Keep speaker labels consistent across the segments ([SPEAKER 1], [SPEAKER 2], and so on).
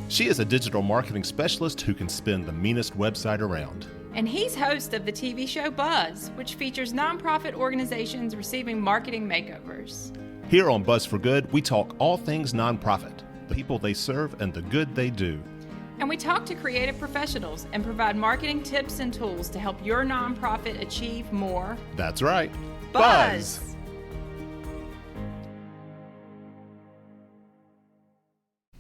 [SPEAKER 1] She is a digital marketing specialist who can spin the meanest website around.
[SPEAKER 2] And he's host of the TV show Buzz, which features nonprofit organizations receiving marketing makeovers.
[SPEAKER 1] Here on Buzz for Good, we talk all things nonprofit, the people they serve and the good they do.
[SPEAKER 2] And we talk to creative professionals and provide marketing tips and tools to help your nonprofit achieve more.
[SPEAKER 1] That's right.
[SPEAKER 2] Buzz!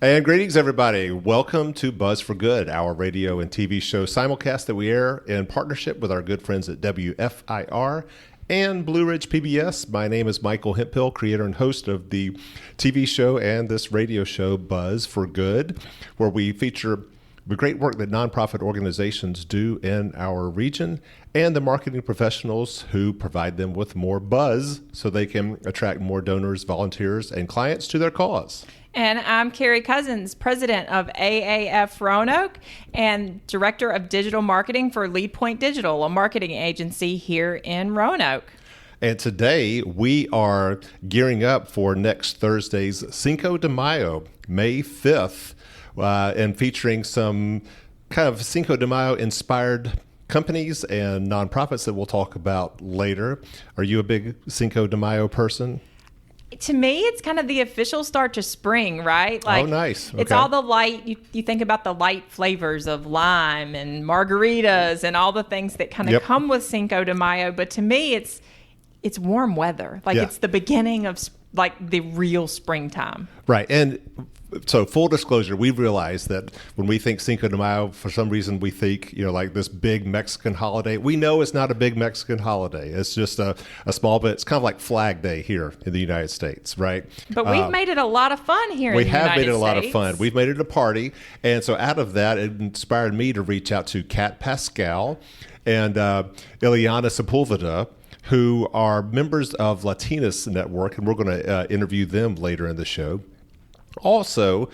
[SPEAKER 1] And greetings, everybody. Welcome to Buzz for Good, our radio and TV show simulcast that we air in partnership with our good friends at WFIR and Blue Ridge PBS. My name is Michael Hemphill, creator and host of the TV show and this radio show, Buzz for Good, where we feature the great work that nonprofit organizations do in our region and the marketing professionals who provide them with more buzz so they can attract more donors, volunteers, and clients to their cause.
[SPEAKER 2] And I'm Carrie Cousins, president of AAF Roanoke and director of digital marketing for Lead Point Digital, a marketing agency here in Roanoke.
[SPEAKER 1] And today we are gearing up for next Thursday's Cinco de Mayo, May 5th, and featuring some kind of Cinco de Mayo inspired companies and nonprofits that we'll talk about later. Are you a big Cinco de Mayo person?
[SPEAKER 2] To me, it's kind of the official start to spring, right?
[SPEAKER 1] Like, oh, nice. Okay.
[SPEAKER 2] It's all the light, you think about the light flavors of lime and margaritas and all the things that kind of come with Cinco de Mayo. But to me, it's warm weather. It's the beginning of the real springtime.
[SPEAKER 1] Right. And so full disclosure, we realize that when we think Cinco de Mayo, for some reason we think, like this big Mexican holiday. We know it's not a big Mexican holiday. It's just a small bit. It's kind of like Flag Day here in the United States, right?
[SPEAKER 2] But we've made it a lot of fun here in the United States. We have made it a lot of fun. We've made it a party. And so out of that, it inspired me to reach out to Kat Pascal and Ileana Sepulveda, who are members of Latinas Network, and we're going to interview them later in the show. Also,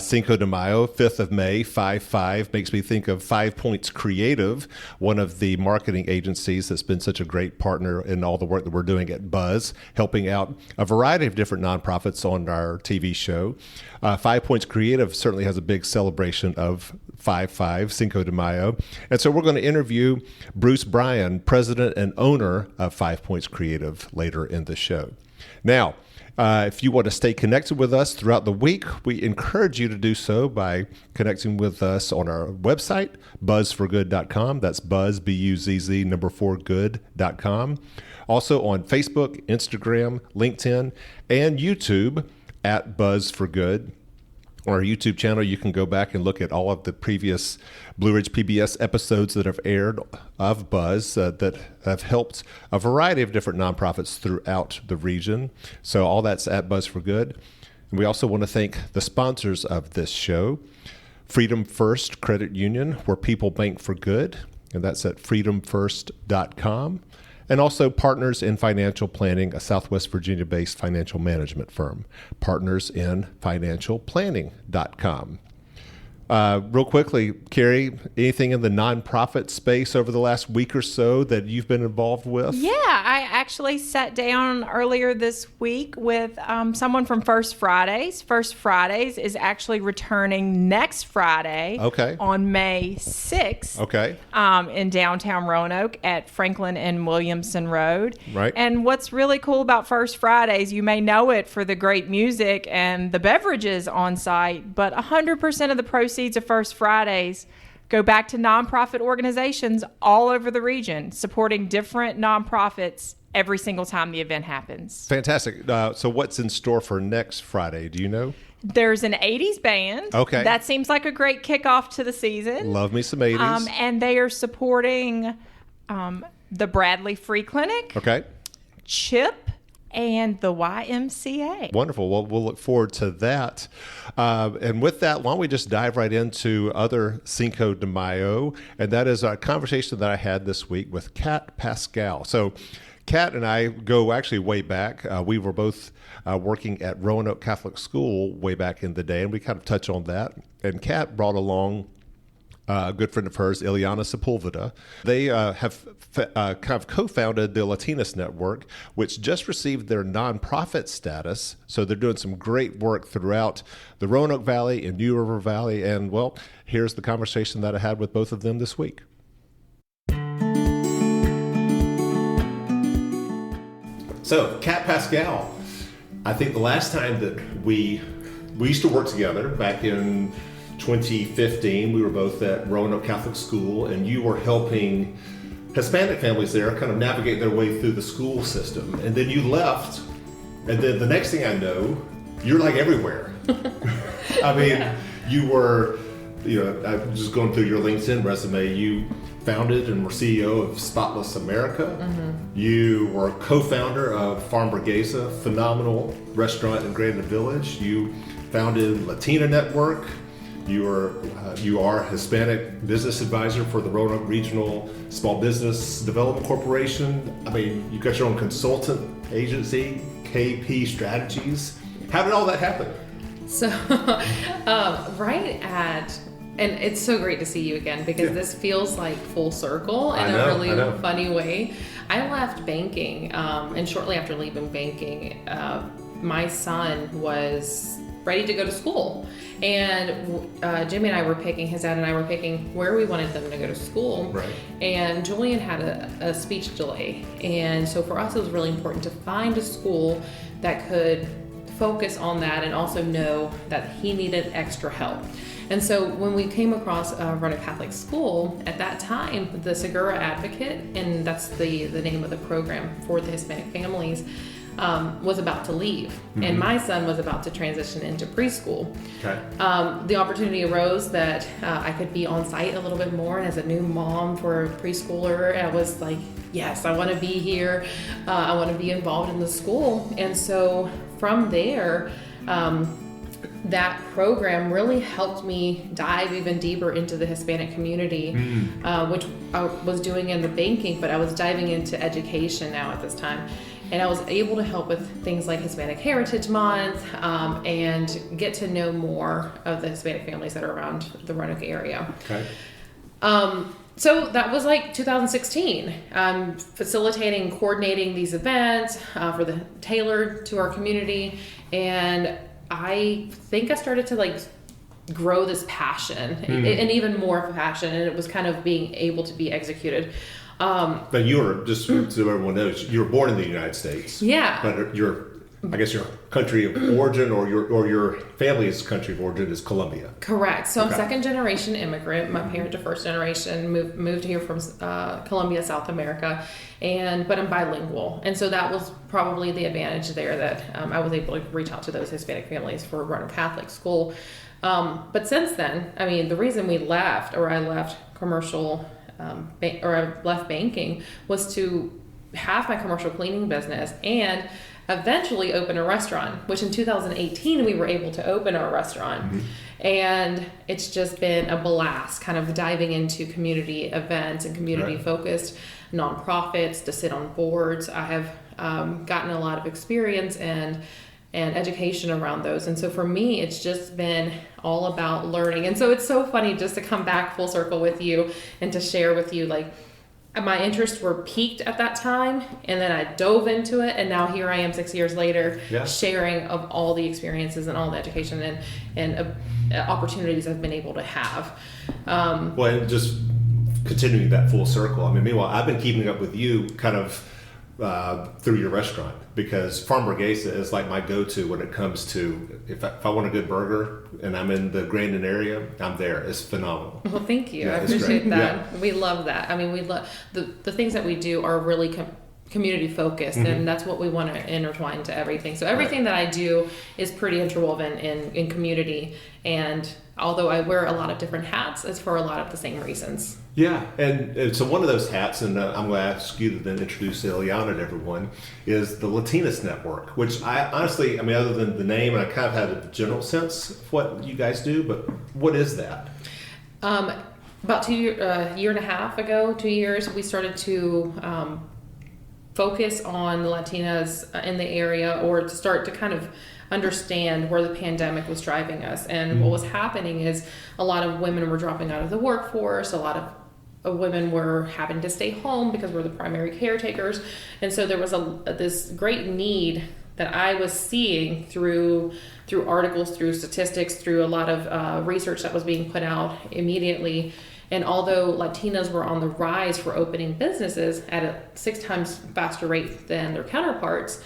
[SPEAKER 2] Cinco de Mayo, 5th of May, 5-5, makes me think of 5Points Creative, one of the marketing agencies that's been such a great partner in all the work that we're doing at Buzz, helping out a variety of different nonprofits on our TV show. 5Points Creative certainly has a big celebration of 5-5, Cinco de Mayo. And so we're going to interview Bruce Bryan, president and owner of 5Points Creative, later in the show. Now, if you want to stay connected with us throughout the week, we encourage you to do so by connecting with us on our website, buzzforgood.com. That's buzz, B-U-Z-Z, 4good.com. Also on Facebook, Instagram, LinkedIn, and YouTube at Buzz for Good. On our YouTube channel, you can go back and look at all of the previous Blue Ridge PBS episodes that have aired of Buzz that have helped a variety of different nonprofits throughout the region. So all that's at Buzz for Good. And we also want to thank the sponsors of this show, Freedom First Credit Union, where people bank for good, and that's at freedomfirst.com. And also Partners in Financial Planning, a Southwest Virginia-based financial management firm, partnersinfinancialplanning.com. Real quickly, Carrie, anything in the nonprofit space over the last week or so that you've been involved with? Yeah, I actually sat down earlier this week with someone from First Fridays. First Fridays is actually returning next Friday on May 6th in downtown Roanoke at Franklin and Williamson Road.
[SPEAKER 1] Right.
[SPEAKER 2] And what's really cool about First Fridays, you may know it for the great music and the beverages on site, but 100% of the proceeds of First Fridays go back to nonprofit organizations all over the region, supporting different nonprofits every single time the event happens.
[SPEAKER 1] Fantastic. So what's in store for next Friday? Do you know?
[SPEAKER 2] There's an 80s band.
[SPEAKER 1] Okay.
[SPEAKER 2] That seems like a great kickoff to the season.
[SPEAKER 1] Love me some 80s.
[SPEAKER 2] And they are supporting the Bradley Free Clinic.
[SPEAKER 1] Okay.
[SPEAKER 2] CHIP. And the YMCA.
[SPEAKER 1] Wonderful. Well, we'll look forward to that. And with that, why don't we just dive right into other Cinco de Mayo? And that is a conversation that I had this week with Kat Pascal. So Kat and I go actually way back. We were both working at Roanoke Catholic School way back in the day, and we kind of touch on that. And Kat brought along a good friend of hers, Ileana Sepulveda. They have kind of co-founded the Latinas Network, which just received their nonprofit status. So they're doing some great work throughout the Roanoke Valley and New River Valley. And, well, here's the conversation that I had with both of them this week. So, Kat Pascal, I think the last time that we used to work together back in 2015, we were both at Roanoke Catholic School, and you were helping Hispanic families there kind of navigate their way through the school system. And then you left, and then the next thing I know, you're like everywhere. I mean, you were, I'm just going through your LinkedIn resume, you founded and were CEO of Spotless America. Mm-hmm. You were co-founder of Farm Burguesa, phenomenal restaurant in Grandin Village. You founded Latina Network. You are Hispanic business advisor for the Roanoke Regional Small Business Development Corporation. I mean, you got your own consultant agency, KP Strategies. How did all that happen?
[SPEAKER 3] So, and it's so great to see you again, because this feels like full circle in a really funny way. I left banking, and shortly after leaving banking, my son was ready to go to school. And Jimmy and I were picking, his dad and I were picking where we wanted them to go to school.
[SPEAKER 1] Right.
[SPEAKER 3] And Julian had a speech delay. And so for us, it was really important to find a school that could focus on that and also know that he needed extra help. And so when we came across Roanoke Catholic School, at that time, the Segura Advocate, and that's the name of the program for the Hispanic families, was about to leave. Mm-hmm. And my son was about to transition into preschool.
[SPEAKER 1] Okay.
[SPEAKER 3] The opportunity arose that I could be on site a little bit more. As a new mom for a preschooler, I was like, yes, I want to be here. I want to be involved in the school. And so from there, that program really helped me dive even deeper into the Hispanic community, which I was doing in the banking, but I was diving into education now at this time. And I was able to help with things like Hispanic Heritage Month, and get to know more of the Hispanic families that are around the Roanoke area.
[SPEAKER 1] Okay.
[SPEAKER 3] So that was like 2016. Facilitating, coordinating these events tailored to our community, and I think I started to grow this passion, and even more of a passion, and it was kind of being able to be executed.
[SPEAKER 1] But you were, just so everyone knows, you were born in the United States.
[SPEAKER 3] Yeah.
[SPEAKER 1] But your country of origin, or your family's country of origin, is Colombia.
[SPEAKER 3] Correct. So I'm second generation immigrant. My parents are first generation, moved here from Colombia, South America, but I'm bilingual. And so that was probably the advantage there, that I was able to reach out to those Hispanic families for Roanoke Catholic School. But since then, I mean, the reason I left commercial, I left banking, was to have my commercial cleaning business and eventually open a restaurant, which in 2018 we were able to open our restaurant. Mm-hmm. And it's just been a blast kind of diving into community events and community focused nonprofits, to sit on boards. I have gotten a lot of experience and education around those. And so for me, it's just been all about learning. And so it's so funny just to come back full circle with you and to share with you, my interests were peaked at that time, and then I dove into it, and now here I am 6 years later, sharing of all the experiences and all the education and opportunities I've been able to have.
[SPEAKER 1] Well, and just continuing that full circle, I mean, meanwhile, I've been keeping up with you kind of through your restaurant, because Farm Burguesa is like my go-to when it comes to, if I want a good burger and I'm in the Grandin area, I'm there. It's phenomenal.
[SPEAKER 3] Well, thank you. I appreciate that. Yeah. We love that. I mean, we love the things that we do are really community focused, and that's what we want to intertwine to everything. So everything that I do is pretty interwoven in community, and although I wear a lot of different hats, it's for a lot of the same reasons. Yeah,
[SPEAKER 1] and so one of those hats, and I'm going to ask you to then introduce Ileana to everyone, is the Latinas Network, which I honestly, other than the name, and I kind of had a general sense of what you guys do, but what is that?
[SPEAKER 3] About 2 years ago, 2 years, we started to focus on Latinas in the area, or to start to kind of understand where the pandemic was driving us. And what was happening is a lot of women were dropping out of the workforce. A lot of women were having to stay home because we're the primary caretakers. And so there was this great need that I was seeing through articles, through statistics, through a lot of research that was being put out immediately. And although Latinas were on the rise for opening businesses at a 6 times faster rate than their counterparts,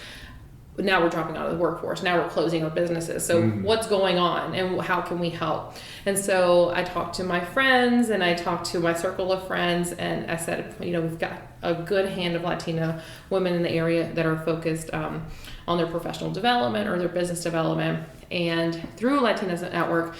[SPEAKER 3] now we're dropping out of the workforce. Now we're closing our businesses. So what's going on and how can we help? And so I talked to my friends and I talked to my circle of friends, and I said, we've got a good hand of Latina women in the area that are focused on their professional development or their business development. And through Latinas Network,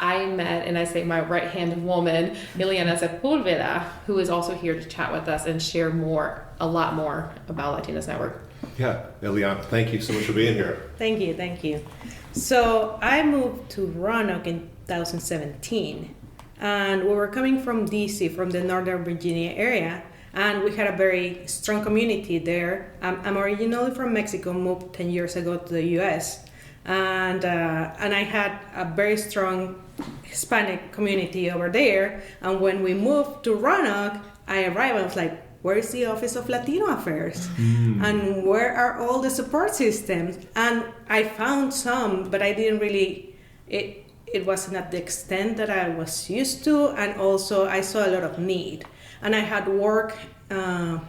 [SPEAKER 3] I met, and I say my right-hand woman, Ileana Sepulveda, who is also here to chat with us and share a lot more about Latinas Network.
[SPEAKER 1] Yeah, Ileana, thank you so much for being here.
[SPEAKER 4] Thank you. So I moved to Roanoke in 2017, and we were coming from DC, from the Northern Virginia area, and we had a very strong community there. I'm originally from Mexico, moved 10 years ago to the US, and I had a very strong Hispanic community over there. And when we moved to Roanoke, I arrived, I was like, where is the Office of Latino Affairs? And where are all the support systems? And I found some, but I didn't really, it wasn't at the extent that I was used to. And also I saw a lot of need. And I had worked in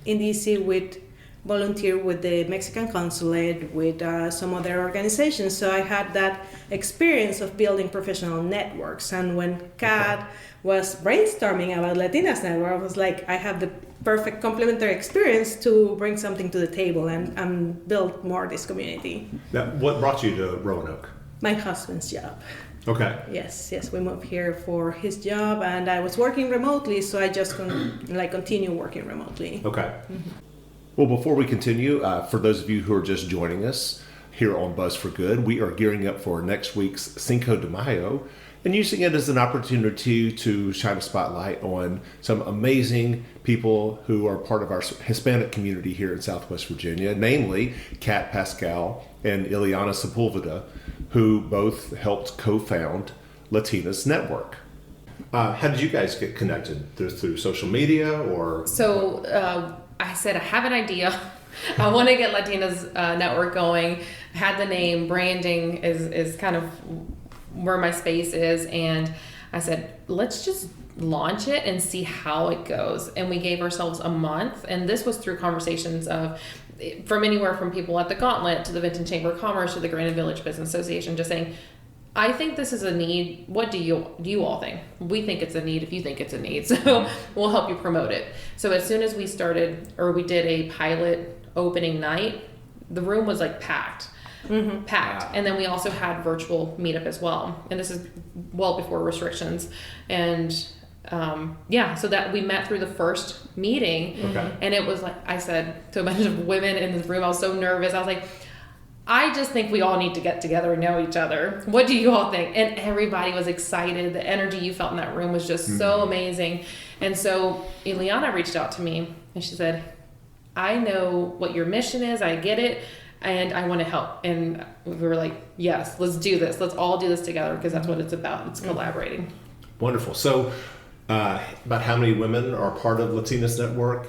[SPEAKER 4] DC volunteer with the Mexican consulate, with some other organizations. So I had that experience of building professional networks. And when Kat was brainstorming about Latinas Network, I was like, I have the perfect complementary experience to bring something to the table and build more this community.
[SPEAKER 1] Now, what brought you to Roanoke?
[SPEAKER 4] My husband's job.
[SPEAKER 1] Okay.
[SPEAKER 4] Yes, we moved here for his job, and I was working remotely, so I just continue working remotely.
[SPEAKER 1] Okay. Well, before we continue, for those of you who are just joining us here on Buzz for Good, we are gearing up for next week's Cinco de Mayo and using it as an opportunity to shine a spotlight on some amazing people who are part of our Hispanic community here in Southwest Virginia, namely Kat Pascal and Ileana Sepulveda, who both helped co-found Latinas Network. How did you guys get connected? Through social media or?
[SPEAKER 3] So I said, I have an idea. I want to get Latinas Network going. Had the name, branding is kind of where my space is. And I said, let's just launch it and see how it goes. And we gave ourselves a month. And this was through conversations from anywhere from people at the Gauntlet to the Vinton Chamber of Commerce to the Granite Village Business Association, just saying, I think this is a need. What do you all think? We think it's a need if you think it's a need. So we'll help you promote it. So as soon as we did a pilot opening night, the room was packed. Packed. Wow. And then we also had virtual meetup as well. And this is well before restrictions. And so that we met through the first meeting. Okay. And it was I said to a bunch of women in this room, I was so nervous. I was like, I just think we all need to get together and know each other. What do you all think? And everybody was excited. The energy you felt in that room was just so amazing. And so Ileana reached out to me and she said, I know what your mission is. I get it. And I want to help. And we were like, yes, let's do this. Let's all do this together because that's what it's about. It's collaborating.
[SPEAKER 1] Wonderful. So about how many women are part of Latinas Network?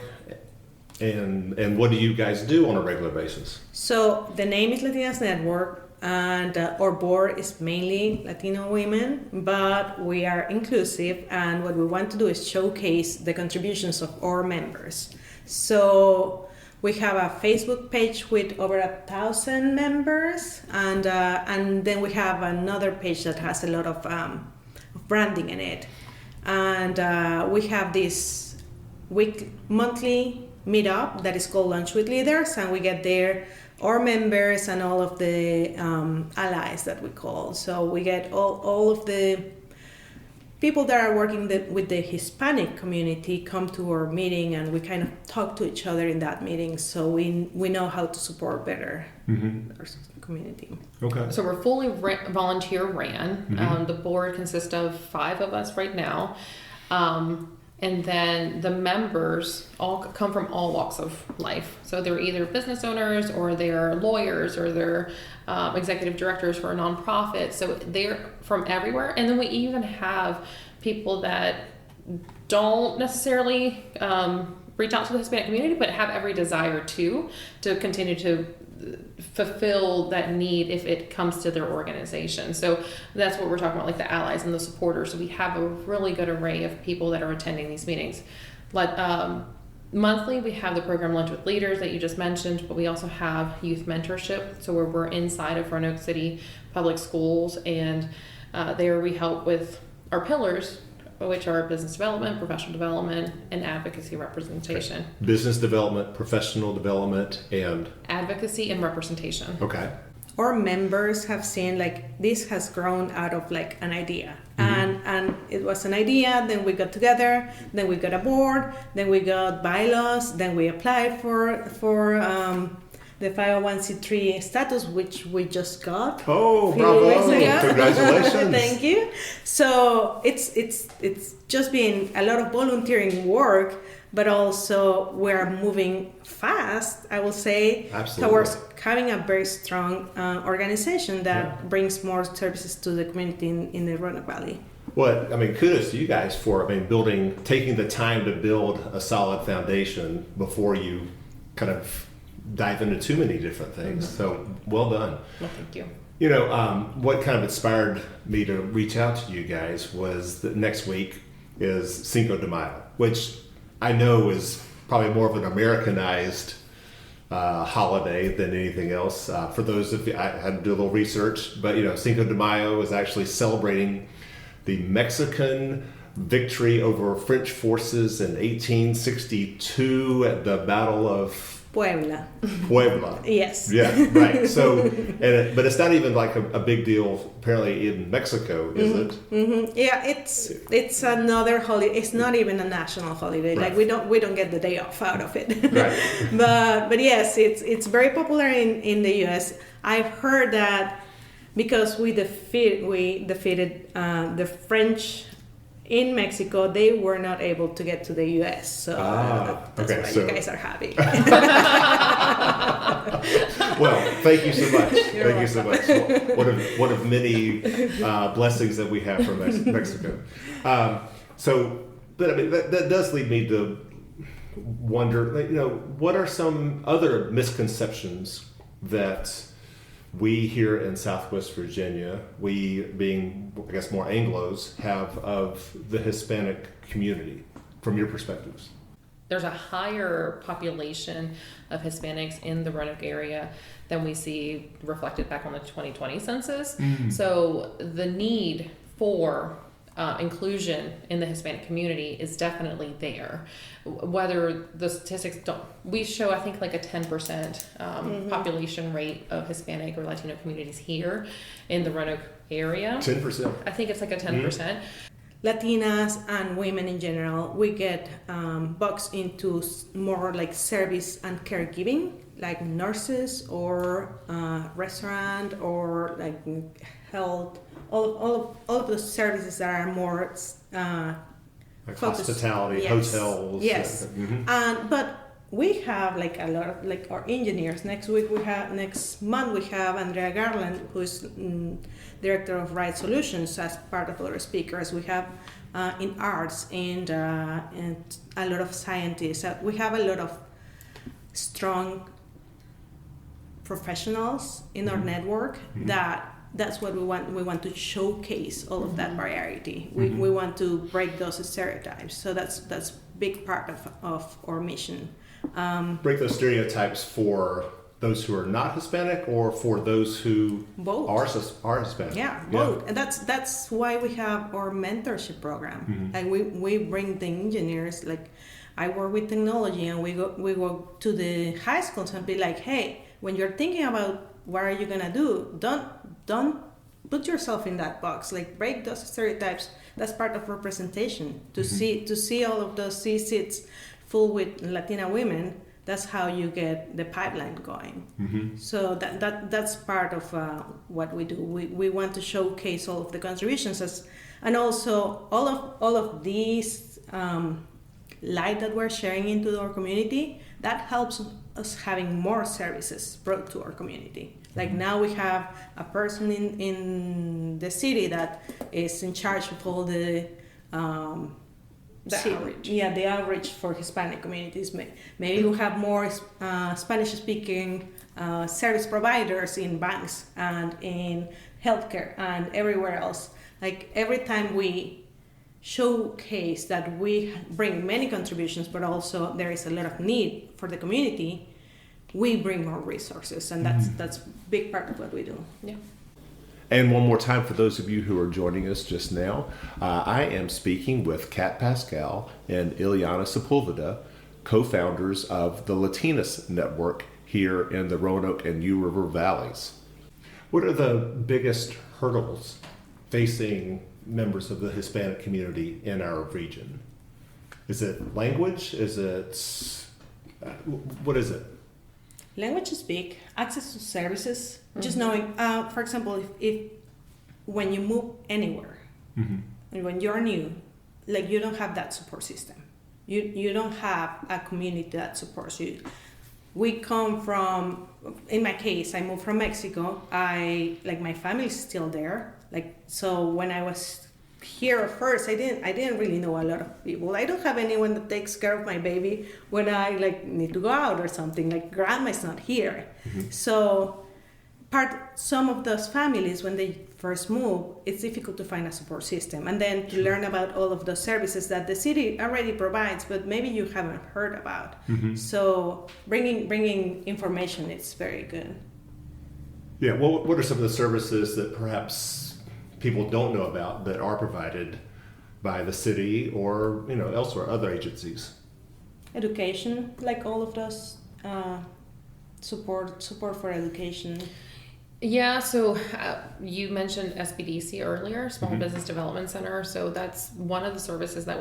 [SPEAKER 1] And what do you guys do on a regular basis?
[SPEAKER 4] So the name is Latinas Network, and our board is mainly Latino women, but we are inclusive, and what we want to do is showcase the contributions of our members. So we have a Facebook page with over 1,000 members, and then we have another page that has a lot of branding in it. And we have this monthly meetup that is called Lunch with Leaders, and we get there our members and all of the allies that we call. So we get all of the people that are working with the Hispanic community come to our meeting, and we kind of talk to each other in that meeting, so we know how to support better our community.
[SPEAKER 3] Okay. So we're fully volunteer ran. The board consists of 5 of us right now. And And then the members all come from all walks of life. So they're either business owners or they're lawyers or they're executive directors for a nonprofit. So they're from everywhere. And then we even have people that don't necessarily reach out to the Hispanic community, but have every desire to continue to fulfill that need if it comes to their organization. So that's what we're talking about, like the allies and the supporters. So we have a really good array of people that are attending these meetings. Monthly, we have the program Lunch with Leaders that you just mentioned, but we also have youth mentorship. So where we're inside of Roanoke City Public Schools, and there we help with our pillars, which are business development, professional development, and advocacy representation.
[SPEAKER 1] Okay. Business development, professional development, and
[SPEAKER 3] advocacy and representation.
[SPEAKER 1] Okay.
[SPEAKER 4] Our members have seen like this has grown out of like an idea, and it was an idea. Then we got together. Then we got a board. Then we got bylaws. Then we applied for the 501c3 status, which we just got.
[SPEAKER 1] Oh, bravo! Congratulations!
[SPEAKER 4] Thank you. So it's just been a lot of volunteering work, but also we're moving fast, I will say, towards having a very strong organization that brings more services to the community in the Roanoke Valley.
[SPEAKER 1] Well, I mean, kudos to you guys for taking the time to build a solid foundation before you kind of dive into too many different things. So well done.
[SPEAKER 3] Well, thank you.
[SPEAKER 1] You know, what kind of inspired me to reach out to you guys was that next week is Cinco de Mayo, which I know is probably more of an Americanized holiday than anything else. For those of you, I had to do a little research, but Cinco de Mayo is actually celebrating the Mexican victory over French forces in 1862 at the Battle of
[SPEAKER 4] Puebla.
[SPEAKER 1] Yes. Yeah, right. So, but it's not even like a big deal apparently in Mexico, is it?
[SPEAKER 4] Mm-hmm. Yeah, it's another holiday. It's not even a national holiday.
[SPEAKER 1] Right.
[SPEAKER 4] Like we don't get the day off out of it.
[SPEAKER 1] Right.
[SPEAKER 4] but yes, it's very popular in the U.S. I've heard that because we defeated the French in Mexico, they were not able to get to the U.S. So that's why you guys are happy.
[SPEAKER 1] Well, thank you so much. Thank you so much. One of many blessings that we have from Mexico. But I mean, that does lead me to wonder, what are some other misconceptions that we here in Southwest Virginia, we being, I guess, more Anglos, have of the Hispanic community from your perspectives?
[SPEAKER 3] There's a higher population of Hispanics in the Roanoke area than we see reflected back on the 2020 census. Mm-hmm. So the need for inclusion in the Hispanic community is definitely there. Whether the statistics we show, I think, like a 10% population rate of Hispanic or Latino communities here in the Roanoke area.
[SPEAKER 1] 10%.
[SPEAKER 3] I think it's like a 10%.
[SPEAKER 4] Mm-hmm. Latinas and women in general, we get boxed into more like service and caregiving, like nurses or restaurant or like health. All of those services that are more
[SPEAKER 1] like
[SPEAKER 4] focused.
[SPEAKER 1] Hospitality,
[SPEAKER 4] yes.
[SPEAKER 1] hotels.
[SPEAKER 4] Yes, but we have like a lot of like our engineers. Next month we have Andrea Garland, who is director of Right Solutions, as part of our speakers. We have in arts and a lot of scientists. We have a lot of strong professionals in our network that's what we want. We want to showcase all of that variety. We want to break those stereotypes. So that's big part of our mission.
[SPEAKER 1] Break those stereotypes for those who are not Hispanic or for those who
[SPEAKER 4] both
[SPEAKER 1] are Hispanic.
[SPEAKER 4] Yeah, both. And that's why we have our mentorship program. Like we bring the engineers. Like I work with technology, and we go to the high schools and be like, hey, when you're thinking about what are you gonna do, don't put yourself in that box. Like break those stereotypes. That's part of representation. To see all of those seats full with Latina women. That's how you get the pipeline going. So that's part of what we do. We want to showcase all of the contributions and also all of these light that we're sharing into our community, that helps us having more services brought to our community. Like now we have a person in the city that is in charge of all the
[SPEAKER 3] outreach.
[SPEAKER 4] Yeah, the outreach for Hispanic communities. Maybe we have more Spanish-speaking service providers in banks and in healthcare and everywhere else. Like every time we showcase that we bring many contributions, but also there is a lot of need for the community, we bring more resources, and that's a big part of what we do.
[SPEAKER 3] Yeah.
[SPEAKER 1] And one more time for those of you who are joining us just now, I am speaking with Kat Pascal and Ileana Sepulveda, co-founders of the Latinas Network here in the Roanoke and New River Valleys. What are the biggest hurdles facing members of the Hispanic community in our region? Is it language? Is it, what is it?
[SPEAKER 4] Language is big. Access to services. Just knowing, for example, if when you move anywhere, and when you're new, like you don't have that support system. You don't have a community that supports you. We come from, in my case, I moved from Mexico. My family's still there. So when I was here at first, I didn't really know a lot of people. I don't have anyone that takes care of my baby when I need to go out or something. Like grandma's not here. So some of those families, when they first move, it's difficult to find a support system, and then to learn about all of those services that the city already provides, but maybe you haven't heard about. So bringing information is very good.
[SPEAKER 1] Yeah. Well, what are some of the services that perhaps people don't know about that are provided by the city or elsewhere, other agencies?
[SPEAKER 4] Education, like all of those support for education.
[SPEAKER 3] Yeah, so you mentioned SBDC earlier, Small Business Development Center. So that's one of the services that,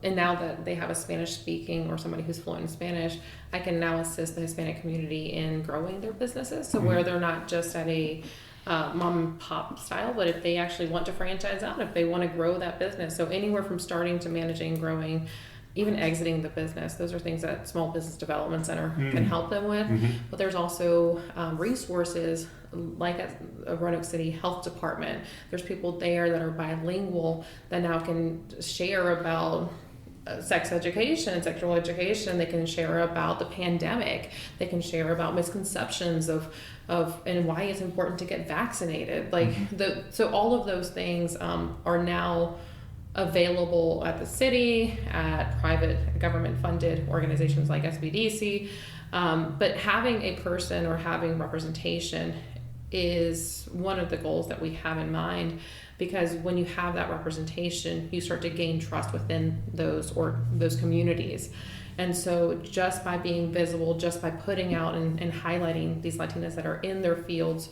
[SPEAKER 3] and now that they have a Spanish speaking or somebody who's fluent in Spanish, I can now assist the Hispanic community in growing their businesses. So where they're not just at a mom and pop style, but if they actually want to franchise out, if they want to grow that business. So anywhere from starting to managing, growing, even exiting the business, those are things that Small Business Development Center can help them with. But there's also resources like at Roanoke City Health Department. There's people there that are bilingual that now can share about sex education and sexual education. They can share about the pandemic. They can share about misconceptions of and why it's important to get vaccinated. So all of those things are now available at the city, at private government funded organizations like SBDC. But having a person or having representation is one of the goals that we have in mind, because when you have that representation, you start to gain trust within those communities. And so just by being visible, just by putting out and highlighting these Latinas that are in their fields,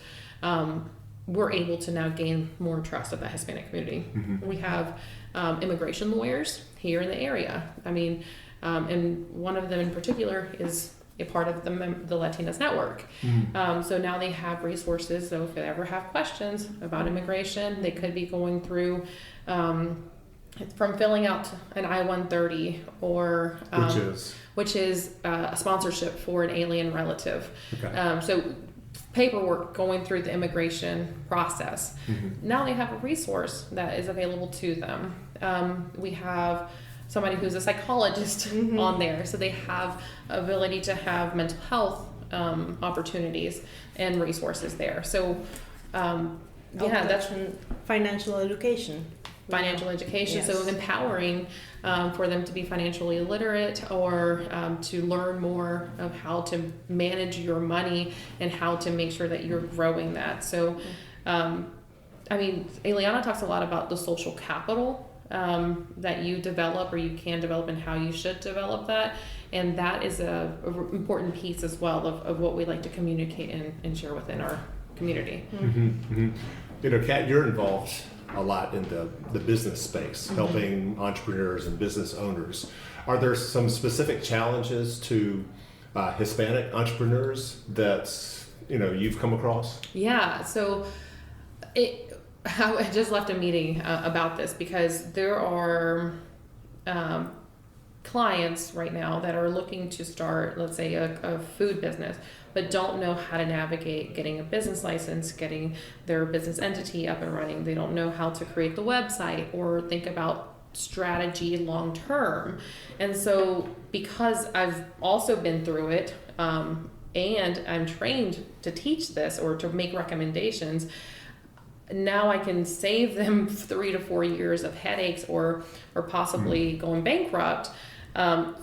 [SPEAKER 3] we're able to now gain more trust of the Hispanic community. We have immigration lawyers here in the area. I mean, and one of them in particular is a part of the Latinas Network. So now they have resources. So if they ever have questions about immigration, they could be going through from filling out an I-130 or which is a sponsorship for an alien relative. So paperwork going through the immigration process. Now they have a resource that is available to them. We have somebody who's a psychologist on there, so they have ability to have mental health opportunities and resources there. So that's
[SPEAKER 4] financial education.
[SPEAKER 3] So empowering for them to be financially literate or to learn more of how to manage your money and how to make sure that you're growing that. So Ileana talks a lot about the social capital that you develop or you can develop and how you should develop that. And that is a important piece as well of what we like to communicate and share within our community.
[SPEAKER 1] Kat, you're involved a lot in the business space, helping entrepreneurs and business owners. Are there some specific challenges to Hispanic entrepreneurs that you've come across?
[SPEAKER 3] Yeah, so I just left a meeting about this because there are clients right now that are looking to start, let's say, a food business, but don't know how to navigate getting a business license, getting their business entity up and running. They don't know how to create the website or think about strategy long term. And so because I've also been through it, and I'm trained to teach this or to make recommendations, now I can save them 3 to 4 years of headaches or possibly going bankrupt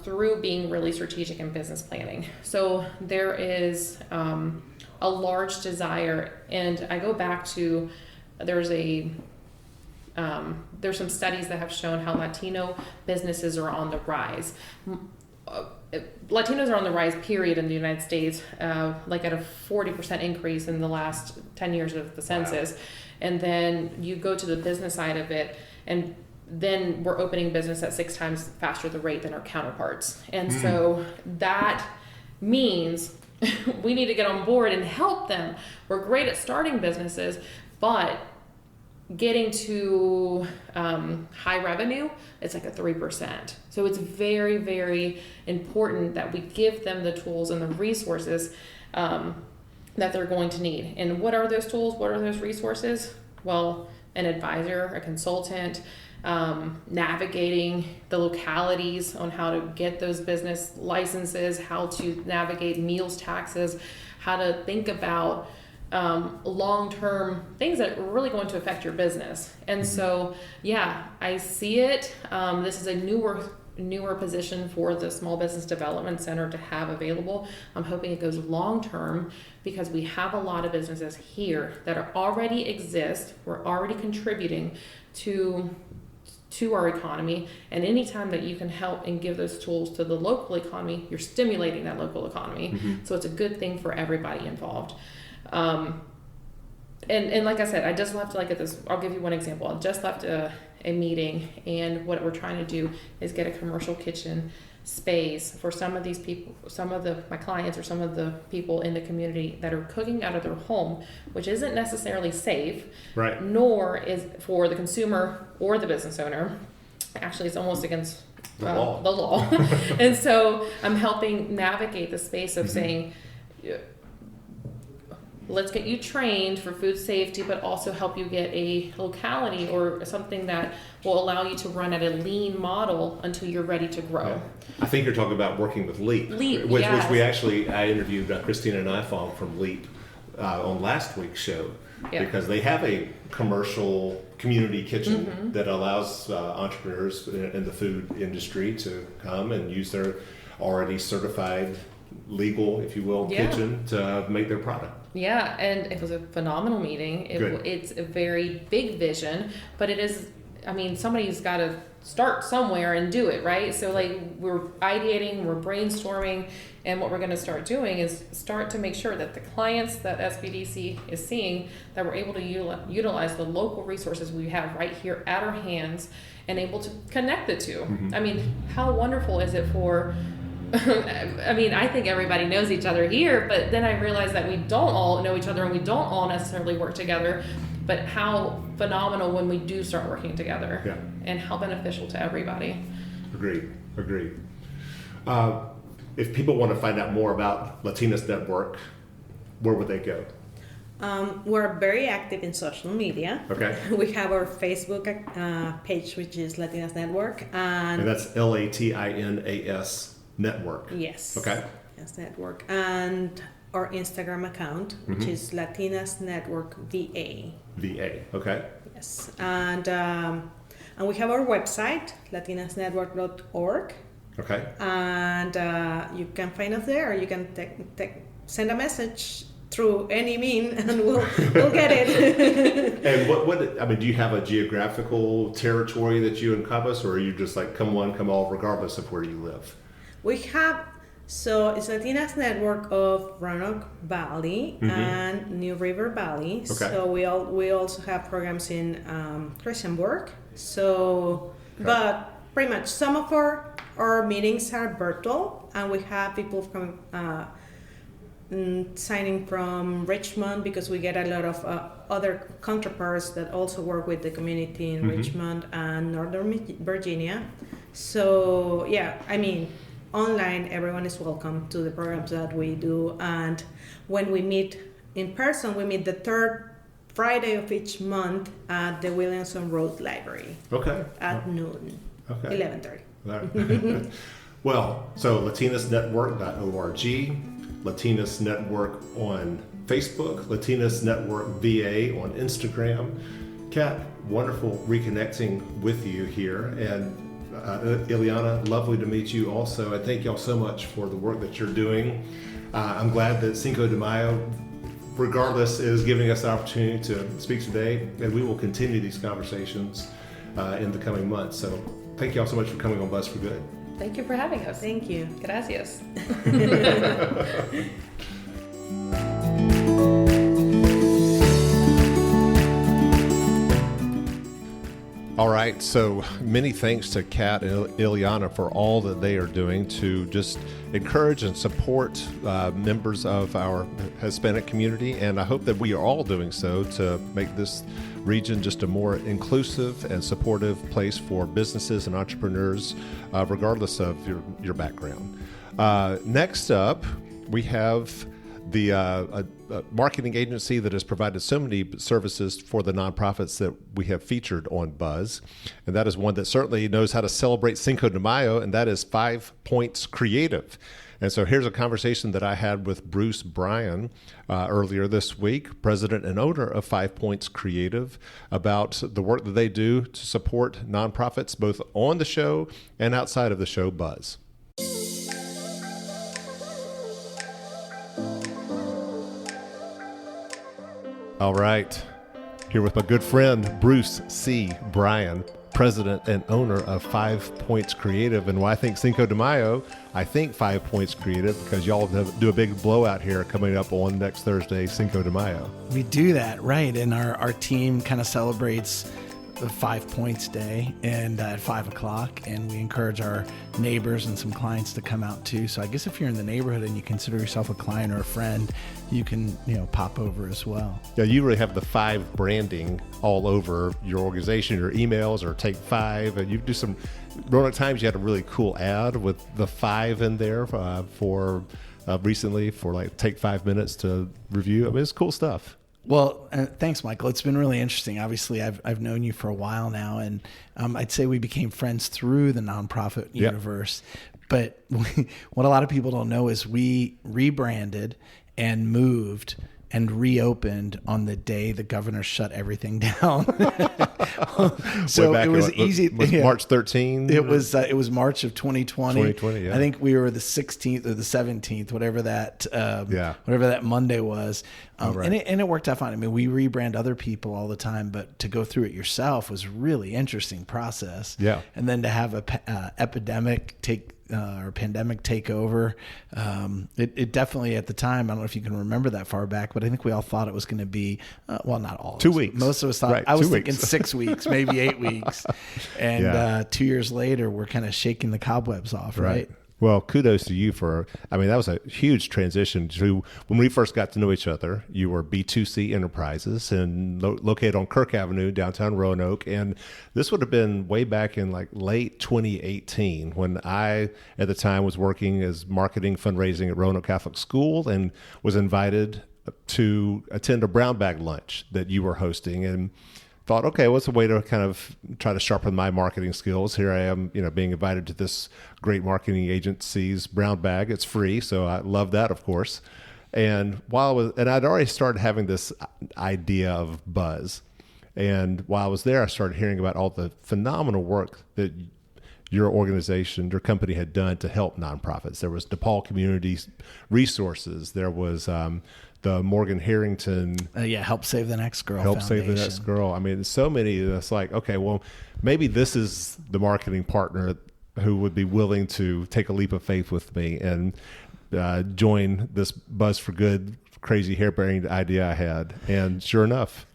[SPEAKER 3] through being really strategic in business planning. So there is a large desire, and I go back to there's some studies that have shown how Latino businesses are on the rise. Latinos are on the rise, period, in the United States, like at a 40% increase in the last 10 years of the census. Wow. And then you go to the business side of it, and then we're opening business at 6 times faster the rate than our counterparts. And so that means we need to get on board and help them. We're great at starting businesses, but getting to high revenue, it's like a 3%. So it's very, very important that we give them the tools and the resources that they're going to need. And what are those tools? What are those resources? Well, an advisor, a consultant, navigating the localities on how to get those business licenses, how to navigate meals taxes, how to think about long-term things that are really going to affect your business. And so, yeah, I see it. This is a newer position for the Small Business Development Center to have available. I'm hoping it goes long-term because we have a lot of businesses here that already exist. We're already contributing to our economy, and anytime that you can help and give those tools to the local economy, you're stimulating that local economy. So it's a good thing for everybody involved. And like I said, I just left I'll give you one example. I just left a meeting, and what we're trying to do is get a commercial kitchen space for some of these people, my clients or some of the people in the community that are cooking out of their home, which isn't necessarily safe,
[SPEAKER 1] right? Nor
[SPEAKER 3] is for the consumer or the business owner. Actually, it's almost against the law. And so I'm helping navigate the space of saying, let's get you trained for food safety, but also help you get a locality or something that will allow you to run at a lean model until you're ready to grow.
[SPEAKER 1] Yeah. I think you're talking about working with LEAP, which I interviewed Christina Nifong from LEAP on last week's show, because they have a commercial community kitchen that allows entrepreneurs in the food industry to come and use their already certified legal, if you will, kitchen to make their product.
[SPEAKER 3] Yeah, and it was a phenomenal meeting. It's a very big vision, but it is, somebody's got to start somewhere and do it, right? So we're ideating, we're brainstorming, and what we're going to start doing is start to make sure that the clients that SBDC is seeing, that we're able to utilize the local resources we have right here at our hands and able to connect the two. How wonderful is it for I think everybody knows each other here, but then I realized that we don't all know each other and we don't all necessarily work together, but how phenomenal when we do start working together and how beneficial to everybody.
[SPEAKER 1] Agreed. If people want to find out more about Latinas Network, where would they go?
[SPEAKER 4] We're very active in social media.
[SPEAKER 1] Okay.
[SPEAKER 4] We have our Facebook page, which is Latinas Network.
[SPEAKER 1] And that's LATINAS Network.
[SPEAKER 4] Yes.
[SPEAKER 1] Okay.
[SPEAKER 4] Yes, Network. And our Instagram account, which is Latinas Network VA.
[SPEAKER 1] VA. Okay.
[SPEAKER 4] Yes. And we have our website, latinasnetwork.org.
[SPEAKER 1] Okay.
[SPEAKER 4] And you can find us there. You can send a message through any mean, and we'll get it.
[SPEAKER 1] And what do you have a geographical territory that you encompass, or are you just like come one, come all, regardless of where you live?
[SPEAKER 4] We have, so it's Latinas Network of Roanoke Valley and New River Valley. Okay. So we also have programs in Christiansburg. So, but pretty much some of our meetings are virtual, and we have people from signing from Richmond, because we get a lot of other counterparts that also work with the community in Richmond and Northern Virginia. So yeah, I mean, online, everyone is welcome to the programs that we do. And when we meet in person, we meet the third Friday of each month at the Williamson Road Library.
[SPEAKER 1] Okay.
[SPEAKER 4] At noon. Okay. 11:30.
[SPEAKER 1] Well, so latinasnetwork.org, Latinas Network on Facebook, Latinas Network VA on Instagram. Kat, wonderful reconnecting with you here. And Ileana, lovely to meet you also. And thank y'all so much for the work that you're doing. I'm glad that Cinco de Mayo, regardless, is giving us the opportunity to speak today. And we will continue these conversations in the coming months. So thank y'all so much for coming on Buzz for Good.
[SPEAKER 3] Thank you for having us.
[SPEAKER 4] Thank you.
[SPEAKER 3] Gracias.
[SPEAKER 1] All right, so many thanks to Kat and Ileana for all that they are doing to just encourage and support members of our Hispanic community, and I hope that we are all doing so to make this region just a more inclusive and supportive place for businesses and entrepreneurs, regardless of your background. Next up, we have the marketing agency that has provided so many services for the nonprofits that we have featured on Buzz. And that is one that certainly knows how to celebrate Cinco de Mayo, and that is 5Points Creative. And so here's a conversation that I had with Bruce Bryan earlier this week, president and owner of 5Points Creative, about the work that they do to support nonprofits, both on the show and outside of the show Buzz. All right, here with my good friend, Bruce C. Bryan, president and owner of 5Points Creative. And when I think Cinco de Mayo, I think 5Points Creative because y'all do a big blowout here coming up on next Thursday, Cinco de Mayo.
[SPEAKER 2] We do that, right. And our team kind of celebrates the 5 Points Day and at 5 o'clock, and we encourage our neighbors and some clients to come out too. So I guess if you're in the neighborhood and you consider yourself a client or a friend, you can pop over as well.
[SPEAKER 1] Yeah, you really have the 5 branding all over your organization, your emails, or Take 5, and you do some. Roanoke Times, you had a really cool ad with the 5 in there for recently for like Take 5 minutes to review. I mean, it's cool stuff.
[SPEAKER 2] Well, thanks, Michael. It's been really interesting. Obviously, I've known you for a while now, and I'd say we became friends through the nonprofit universe. But what a lot of people don't know is we rebranded and moved and reopened on the day the governor shut everything down. So it was easy.
[SPEAKER 1] Was March 13?
[SPEAKER 2] It was March of 2020.
[SPEAKER 1] 2020, yeah.
[SPEAKER 2] I think we were the 16th or the 17th, whatever that Monday was.
[SPEAKER 1] Right.
[SPEAKER 2] And it worked out fine. I mean, we rebrand other people all the time, but to go through it yourself was really interesting process.
[SPEAKER 1] Yeah.
[SPEAKER 2] And then to have a pandemic take over. It definitely at the time, I don't know if you can remember that far back, but I think we all thought it was going to be, well, not all.
[SPEAKER 1] 2 weeks.
[SPEAKER 2] Most of us thought,
[SPEAKER 1] right,
[SPEAKER 2] I was
[SPEAKER 1] 2
[SPEAKER 2] thinking
[SPEAKER 1] weeks.
[SPEAKER 2] 6 weeks, maybe 8 weeks. And 2 years later, we're kind of shaking the cobwebs off, right?
[SPEAKER 1] Well, kudos to you that was a huge transition to when we first got to know each other. You were B2C Enterprises and located on Kirk Avenue, downtown Roanoke. And this would have been way back in like late 2018 when I, at the time, was working as marketing fundraising at Roanoke Catholic School and was invited to attend a brown bag lunch that you were hosting. And thought, okay, what's a way to kind of try to sharpen my marketing skills? Here I am, being invited to this great marketing agency's brown bag. It's free, so I love that, of course. And I'd already started having this idea of Buzz. And while I was there, I started hearing about all the phenomenal work that your organization, your company had done to help nonprofits. There was DePaul Community Resources. There was the Morgan Harrington.
[SPEAKER 2] Help Save the Next Girl
[SPEAKER 1] Help
[SPEAKER 2] Foundation.
[SPEAKER 1] Save the Next Girl. I mean, so many that's like, okay, well, maybe this is the marketing partner who would be willing to take a leap of faith with me and join this Buzz for Good crazy harebrained idea I had. And sure enough,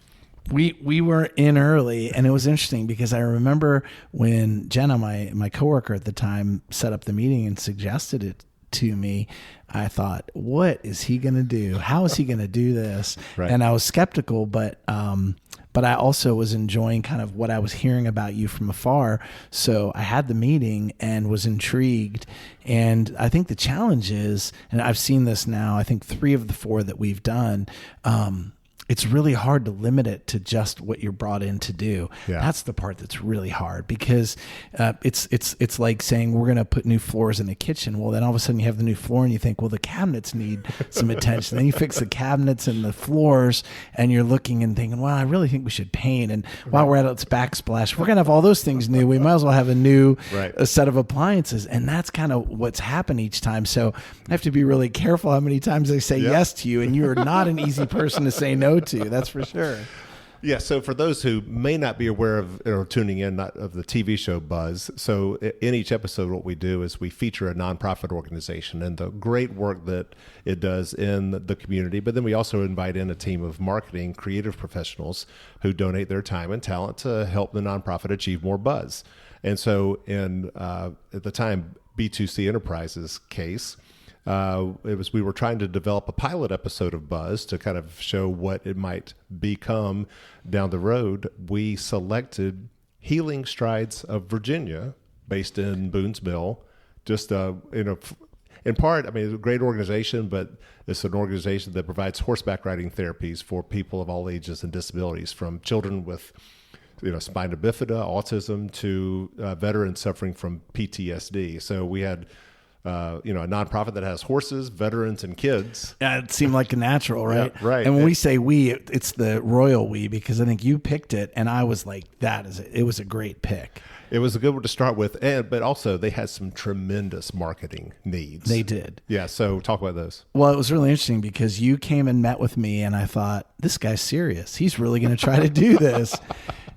[SPEAKER 2] we were in early, and it was interesting because I remember when Jenna, my coworker at the time, set up the meeting and suggested it to me. I thought, what is he going to do? How is he going to do this?
[SPEAKER 1] Right.
[SPEAKER 2] And I was skeptical, but but I also was enjoying kind of what I was hearing about you from afar. So I had the meeting and was intrigued. And I think the challenge is, and I've seen this now, I think 3 of the 4 that we've done, it's really hard to limit it to just what you're brought in to do. Yeah. That's the part that's really hard, because it's like saying we're going to put new floors in the kitchen. Well, then all of a sudden you have the new floor and you think, well, the cabinets need some attention. Then you fix the cabinets and the floors and you're looking and thinking, well, I really think we should paint. And while we're at it, let's backsplash. We're going to have all those things new. We might as well have a new a set of appliances. And that's kind of what's happened each time. So I have to be really careful how many times I say yes to you. And you are not an easy person to say no to. That's for sure.
[SPEAKER 1] Yeah. So for those who may not be aware of or tuning in of the TV show Buzz, so in each episode, what we do is we feature a nonprofit organization and the great work that it does in the community. But then we also invite in a team of marketing, creative professionals who donate their time and talent to help the nonprofit achieve more buzz. And so at the time, B2C Enterprises case, we were trying to develop a pilot episode of Buzz to kind of show what it might become down the road. We selected Healing Strides of Virginia, based in Boone's Mill. Just in part, I mean, it's a great organization, but it's an organization that provides horseback riding therapies for people of all ages and disabilities, from children with spina bifida, autism, to veterans suffering from PTSD. So we had a nonprofit that has horses, veterans, and kids.
[SPEAKER 2] Yeah, it seemed like a natural, right?
[SPEAKER 1] Yeah, right.
[SPEAKER 2] And when we say we, it's the royal we, because I think you picked it, and I was like, it was a great pick.
[SPEAKER 1] It was a good one to start with, but also they had some tremendous marketing needs.
[SPEAKER 2] They did.
[SPEAKER 1] Yeah, so talk about those.
[SPEAKER 2] Well, it was really interesting because you came and met with me, and I thought, this guy's serious. He's really going to try to do this.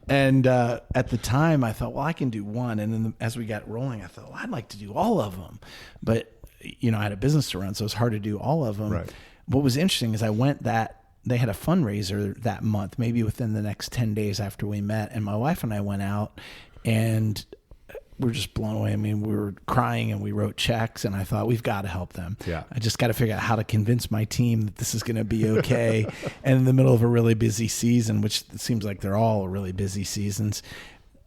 [SPEAKER 2] And at the time, I thought, well, I can do one. And then as we got rolling, I thought, well, I'd like to do all of them. But, I had a business to run, so it was hard to do all of them.
[SPEAKER 1] Right.
[SPEAKER 2] What was interesting is they had a fundraiser that month, maybe within the next 10 days after we met. And my wife and I went out, and we were just blown away. I mean, we were crying and we wrote checks, and I thought, we've got to help them.
[SPEAKER 1] Yeah.
[SPEAKER 2] I just got to figure out how to convince my team that this is going to be okay. And in the middle of a really busy season, which it seems like they're all really busy seasons,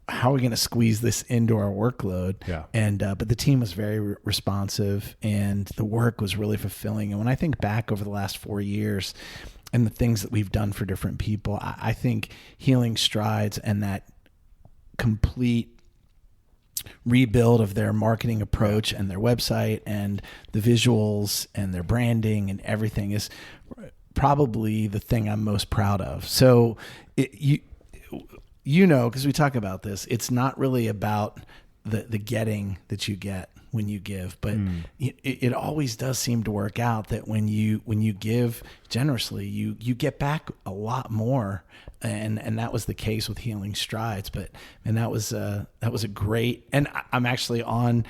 [SPEAKER 2] how are we going to squeeze this into our workload?
[SPEAKER 1] Yeah.
[SPEAKER 2] And, but the team was very responsive, and the work was really fulfilling. And when I think back over the last 4 years and the things that we've done for different people, I think Healing Strides and that complete rebuild of their marketing approach and their website and the visuals and their branding and everything is probably the thing I'm most proud of. So because we talk about this, it's not really about the getting that you get when you give, but it always does seem to work out that when you give generously, you get back a lot more. And that was the case with Healing Strides, that was a great, and I'm actually on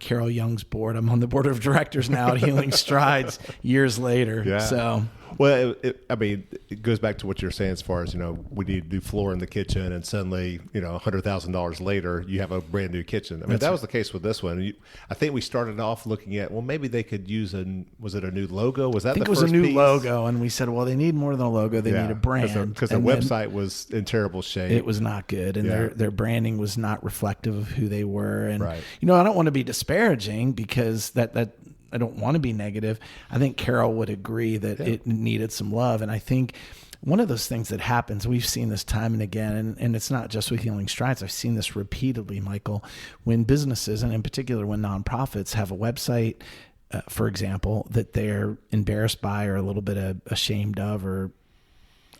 [SPEAKER 2] Carol Young's board. I'm on the board of directors now at Healing Strides years later.
[SPEAKER 1] Yeah.
[SPEAKER 2] So,
[SPEAKER 1] well, it goes back to what you're saying as far as, we need to do floor in the kitchen, and suddenly, $100,000 later, you have a brand new kitchen. I mean, that was the case with this one. I think we started off looking at, well, maybe they could use was it a new logo? Was that the first piece?
[SPEAKER 2] I think it was a new logo, and we said, well, they need more than a logo. They need a brand.
[SPEAKER 1] Because their website was in terrible shape.
[SPEAKER 2] It was not good, and their branding was not reflective of who they were. And,
[SPEAKER 1] right.
[SPEAKER 2] I don't want to be disparaging, because that I don't want to be negative. I think Carol would agree that it needed some love. And I think one of those things that happens, we've seen this time and again, and it's not just with Healing Strides. I've seen this repeatedly, Michael, when businesses, and in particular when nonprofits, have a website, for example, that they're embarrassed by or a little bit ashamed of or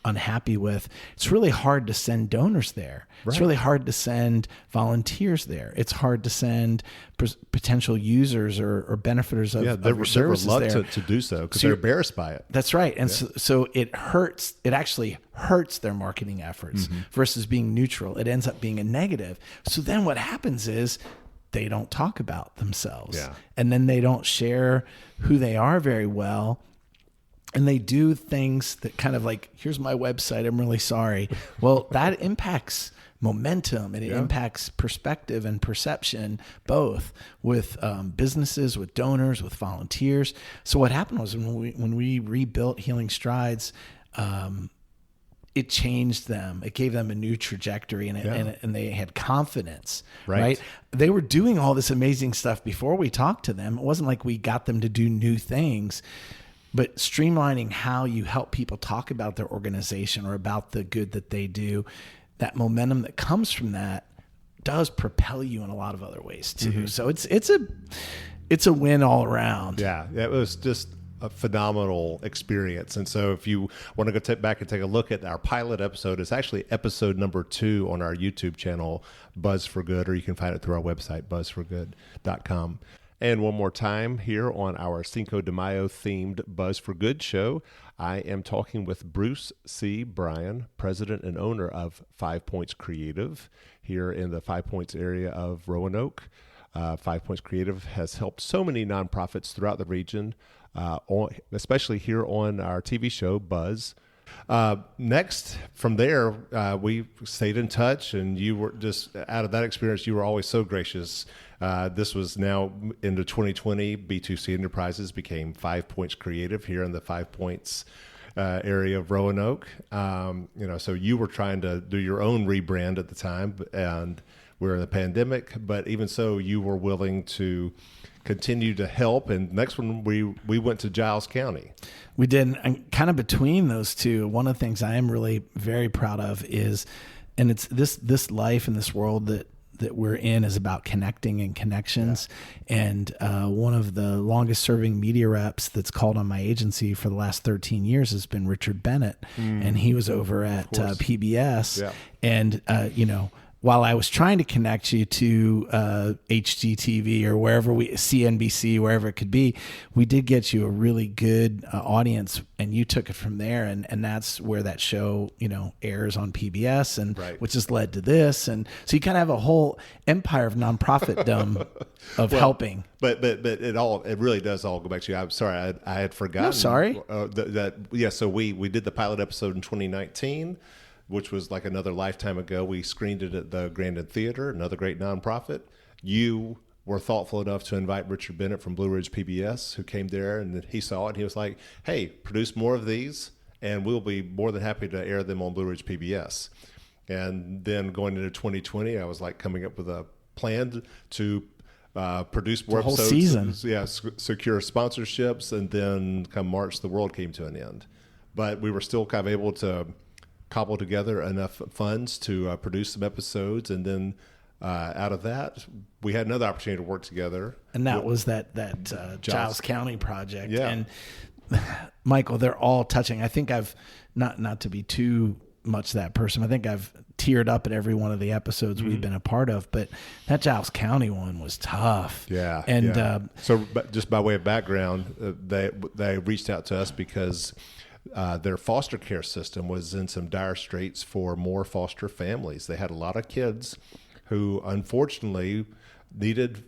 [SPEAKER 2] unhappy with. It's really hard to send donors there. Right. It's really hard to send volunteers there. It's hard to send potential users or benefiters of your services there.
[SPEAKER 1] They're reluctant to do so because they're embarrassed by it.
[SPEAKER 2] That's right. And so it hurts. It actually hurts their marketing efforts versus being neutral. It ends up being a negative. So then what happens is they don't talk about themselves.
[SPEAKER 1] Yeah.
[SPEAKER 2] And then they don't share who they are very well. And they do things that kind of like, here's my website, I'm really sorry. Well, that impacts momentum, and it impacts perspective and perception, both with businesses, with donors, with volunteers. So what happened was when we rebuilt Healing Strides,
[SPEAKER 5] it changed them. It gave them a new trajectory, and they had confidence, right? They were doing all this amazing stuff before we talked to them. It wasn't like we got them to do new things, but streamlining how you help people talk about their organization or about the good that they do, that momentum that comes from that does propel you in a lot of other ways too. Mm-hmm. So it's a win all around.
[SPEAKER 1] Yeah, it was just a phenomenal experience. And so if you want to go back and take a look at our pilot episode, it's actually episode number 2 on our YouTube channel, Buzz for Good, or you can find it through our website, buzzforgood.com. And one more time here on our Cinco de Mayo themed Buzz for Good show, I am talking with Bruce C. Bryan, president and owner of 5 Points Creative here in the 5 Points area of Roanoke. 5 Points Creative has helped so many nonprofits throughout the region, especially here on our TV show, Buzz. Next, from there, we stayed in touch, and you were just, out of that experience, you were always so gracious. This was now into 2020. B2C Enterprises became 5 Points Creative here in the 5 Points area of Roanoke. So you were trying to do your own rebrand at the time, and we were in the pandemic, but even so, you were willing to continue to help. And next one, we went to Giles County.
[SPEAKER 5] We did. And kind of between those two, one of the things I am really very proud of is, and it's this life and this world that we're in is about connecting and connections. Yeah. And one of the longest serving media reps that's called on my agency for the last 13 years has been Richard Bennett. And he was over at PBS. Yeah. And, while I was trying to connect you to HGTV or wherever CNBC, wherever it could be, we did get you a really good audience, and you took it from there. And that's where that show, airs on PBS, and which has led to this. And so you kind of have a whole empire of nonprofitdom of helping.
[SPEAKER 1] But it really does all go back to you. I'm sorry, I had forgotten.
[SPEAKER 5] No, sorry.
[SPEAKER 1] So we did the pilot episode in 2019. Which was like another lifetime ago. We screened it at the Grandin Theater, another great nonprofit. You were thoughtful enough to invite Richard Bennett from Blue Ridge PBS, who came there, and he saw it, and he was like, hey, produce more of these, and we'll be more than happy to air them on Blue Ridge PBS. And then going into 2020, I was like coming up with a plan to produce more episodes.
[SPEAKER 5] Whole season.
[SPEAKER 1] Secure sponsorships, and then come March, the world came to an end. But we were still kind of able to cobble together enough funds to produce some episodes, and then out of that, we had another opportunity to work together.
[SPEAKER 5] And that was that Giles County project.
[SPEAKER 1] Yeah.
[SPEAKER 5] And Michael, they're all touching. I think I've not to be too much that person. I think I've teared up at every one of the episodes we've been a part of, but that Giles County one was tough.
[SPEAKER 1] Yeah.
[SPEAKER 5] And
[SPEAKER 1] so just by way of background, they reached out to us because their foster care system was in some dire straits for more foster families. They had a lot of kids who unfortunately needed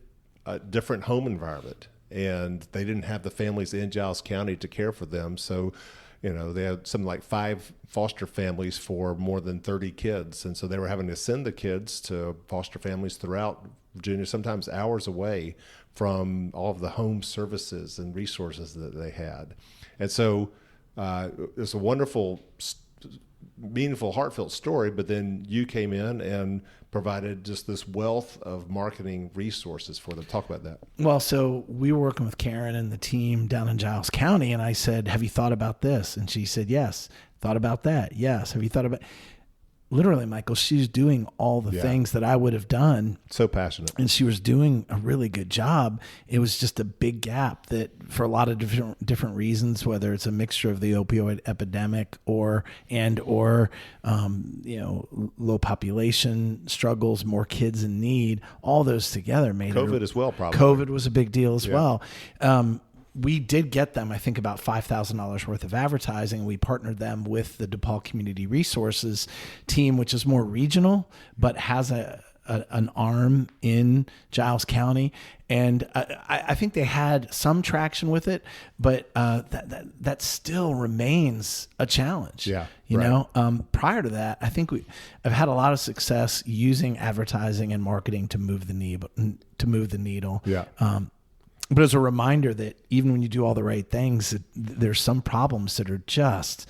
[SPEAKER 1] a different home environment, and they didn't have the families in Giles County to care for them. So, they had something like 5 foster families for more than 30 kids. And so they were having to send the kids to foster families throughout Virginia, sometimes hours away from all of the home services and resources that they had. And so it's a wonderful, meaningful, heartfelt story, but then you came in and provided just this wealth of marketing resources for them. Talk about that.
[SPEAKER 5] Well, so we were working with Karen and the team down in Giles County, and I said, have you thought about this? And she said, yes. Thought about that? Yes. Have you thought about... Literally, Michael, she's doing all the things that I would have done.
[SPEAKER 1] So passionate. And
[SPEAKER 5] she was doing a really good job. It was just a big gap that for a lot of different reasons, whether it's a mixture of the opioid epidemic or low population struggles, more kids in need, all those together made
[SPEAKER 1] COVID as well, probably.
[SPEAKER 5] COVID was a big deal as well. We did get them, I think, about $5,000 worth of advertising. We partnered them with the DePaul Community Resources team, which is more regional, but has an arm in Giles County. And I think they had some traction with it, but that still remains a challenge.
[SPEAKER 1] Yeah,
[SPEAKER 5] prior to that, I think I've had a lot of success using advertising and marketing to move the needle.
[SPEAKER 1] Yeah.
[SPEAKER 5] But as a reminder that even when you do all the right things, there's some problems that are just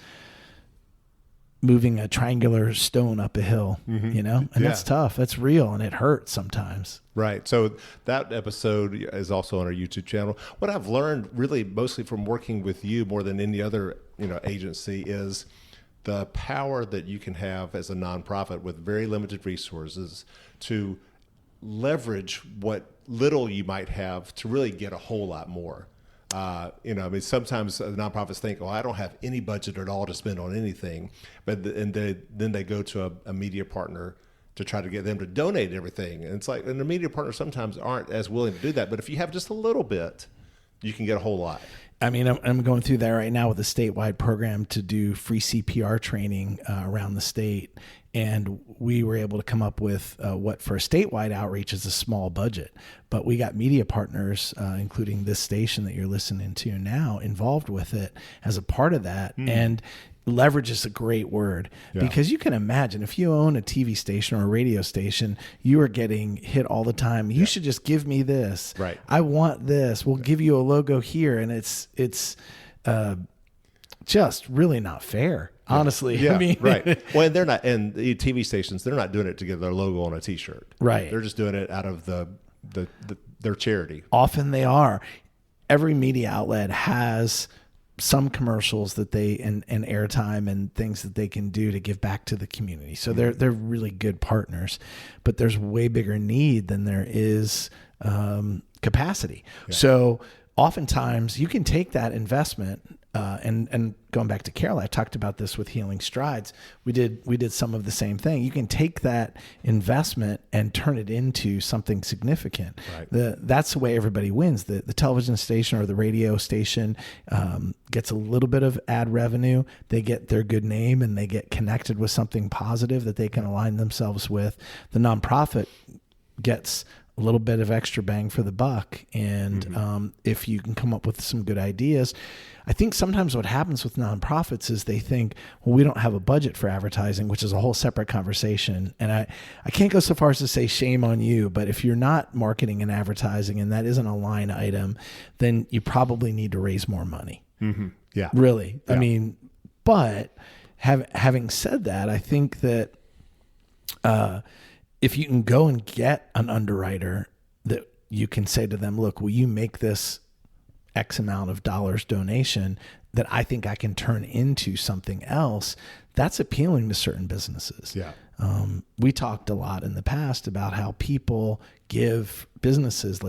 [SPEAKER 5] moving a triangular stone up a hill, and that's tough. That's real, and it hurts sometimes.
[SPEAKER 1] Right. So that episode is also on our YouTube channel. What I've learned really mostly from working with you more than any other, agency is the power that you can have as a nonprofit with very limited resources to leverage what little you might have to really get a whole lot more. Sometimes nonprofits think, I don't have any budget at all to spend on anything, then they go to a media partner to try to get them to donate everything. And it's and the media partners sometimes aren't as willing to do that. But if you have just a little bit, you can get a whole lot.
[SPEAKER 5] I mean, I'm going through that right now with a statewide program to do free CPR training around the state. And we were able to come up with what for a statewide outreach is a small budget. But we got media partners, including this station that you're listening to now, involved with it as a part of that. And leverage is a great word because you can imagine if you own a TV station or a radio station, you are getting hit all the time. You should just give me this.
[SPEAKER 1] Right.
[SPEAKER 5] I want this. We'll give you a logo here. And it's just really not fair. Honestly,
[SPEAKER 1] yeah,
[SPEAKER 5] I mean,
[SPEAKER 1] right. Well, they're not, and the TV stations, they're not doing it to get their logo on a T-shirt.
[SPEAKER 5] Right.
[SPEAKER 1] They're just doing it out of their charity.
[SPEAKER 5] Often they are. Every media outlet has some commercials that they and airtime and things that they can do to give back to the community. So they're really good partners, but there's way bigger need than there is capacity. Yeah. So oftentimes you can take that investment. And going back to Carol, I talked about this with Healing Strides. We did some of the same thing. You can take that investment and turn it into something significant. Right. That's the way everybody wins. The television station or the radio station gets a little bit of ad revenue. They get their good name and they get connected with something positive that they can align themselves with. The nonprofit gets a little bit of extra bang for the buck. And if you can come up with some good ideas, I think sometimes what happens with nonprofits is they think, well, we don't have a budget for advertising, which is a whole separate conversation. And I can't go so far as to say shame on you, but if you're not marketing and advertising and that isn't a line item, then you probably need to raise more money.
[SPEAKER 1] Mm-hmm. Yeah.
[SPEAKER 5] Really.
[SPEAKER 1] Yeah.
[SPEAKER 5] I mean, but having said that, I think that if you can go and get an underwriter that you can say to them, look, will you make this X amount of dollars donation that I think I can turn into something else, that's appealing to certain businesses.
[SPEAKER 1] Yeah.
[SPEAKER 5] We talked a lot in the past about how people give businesses,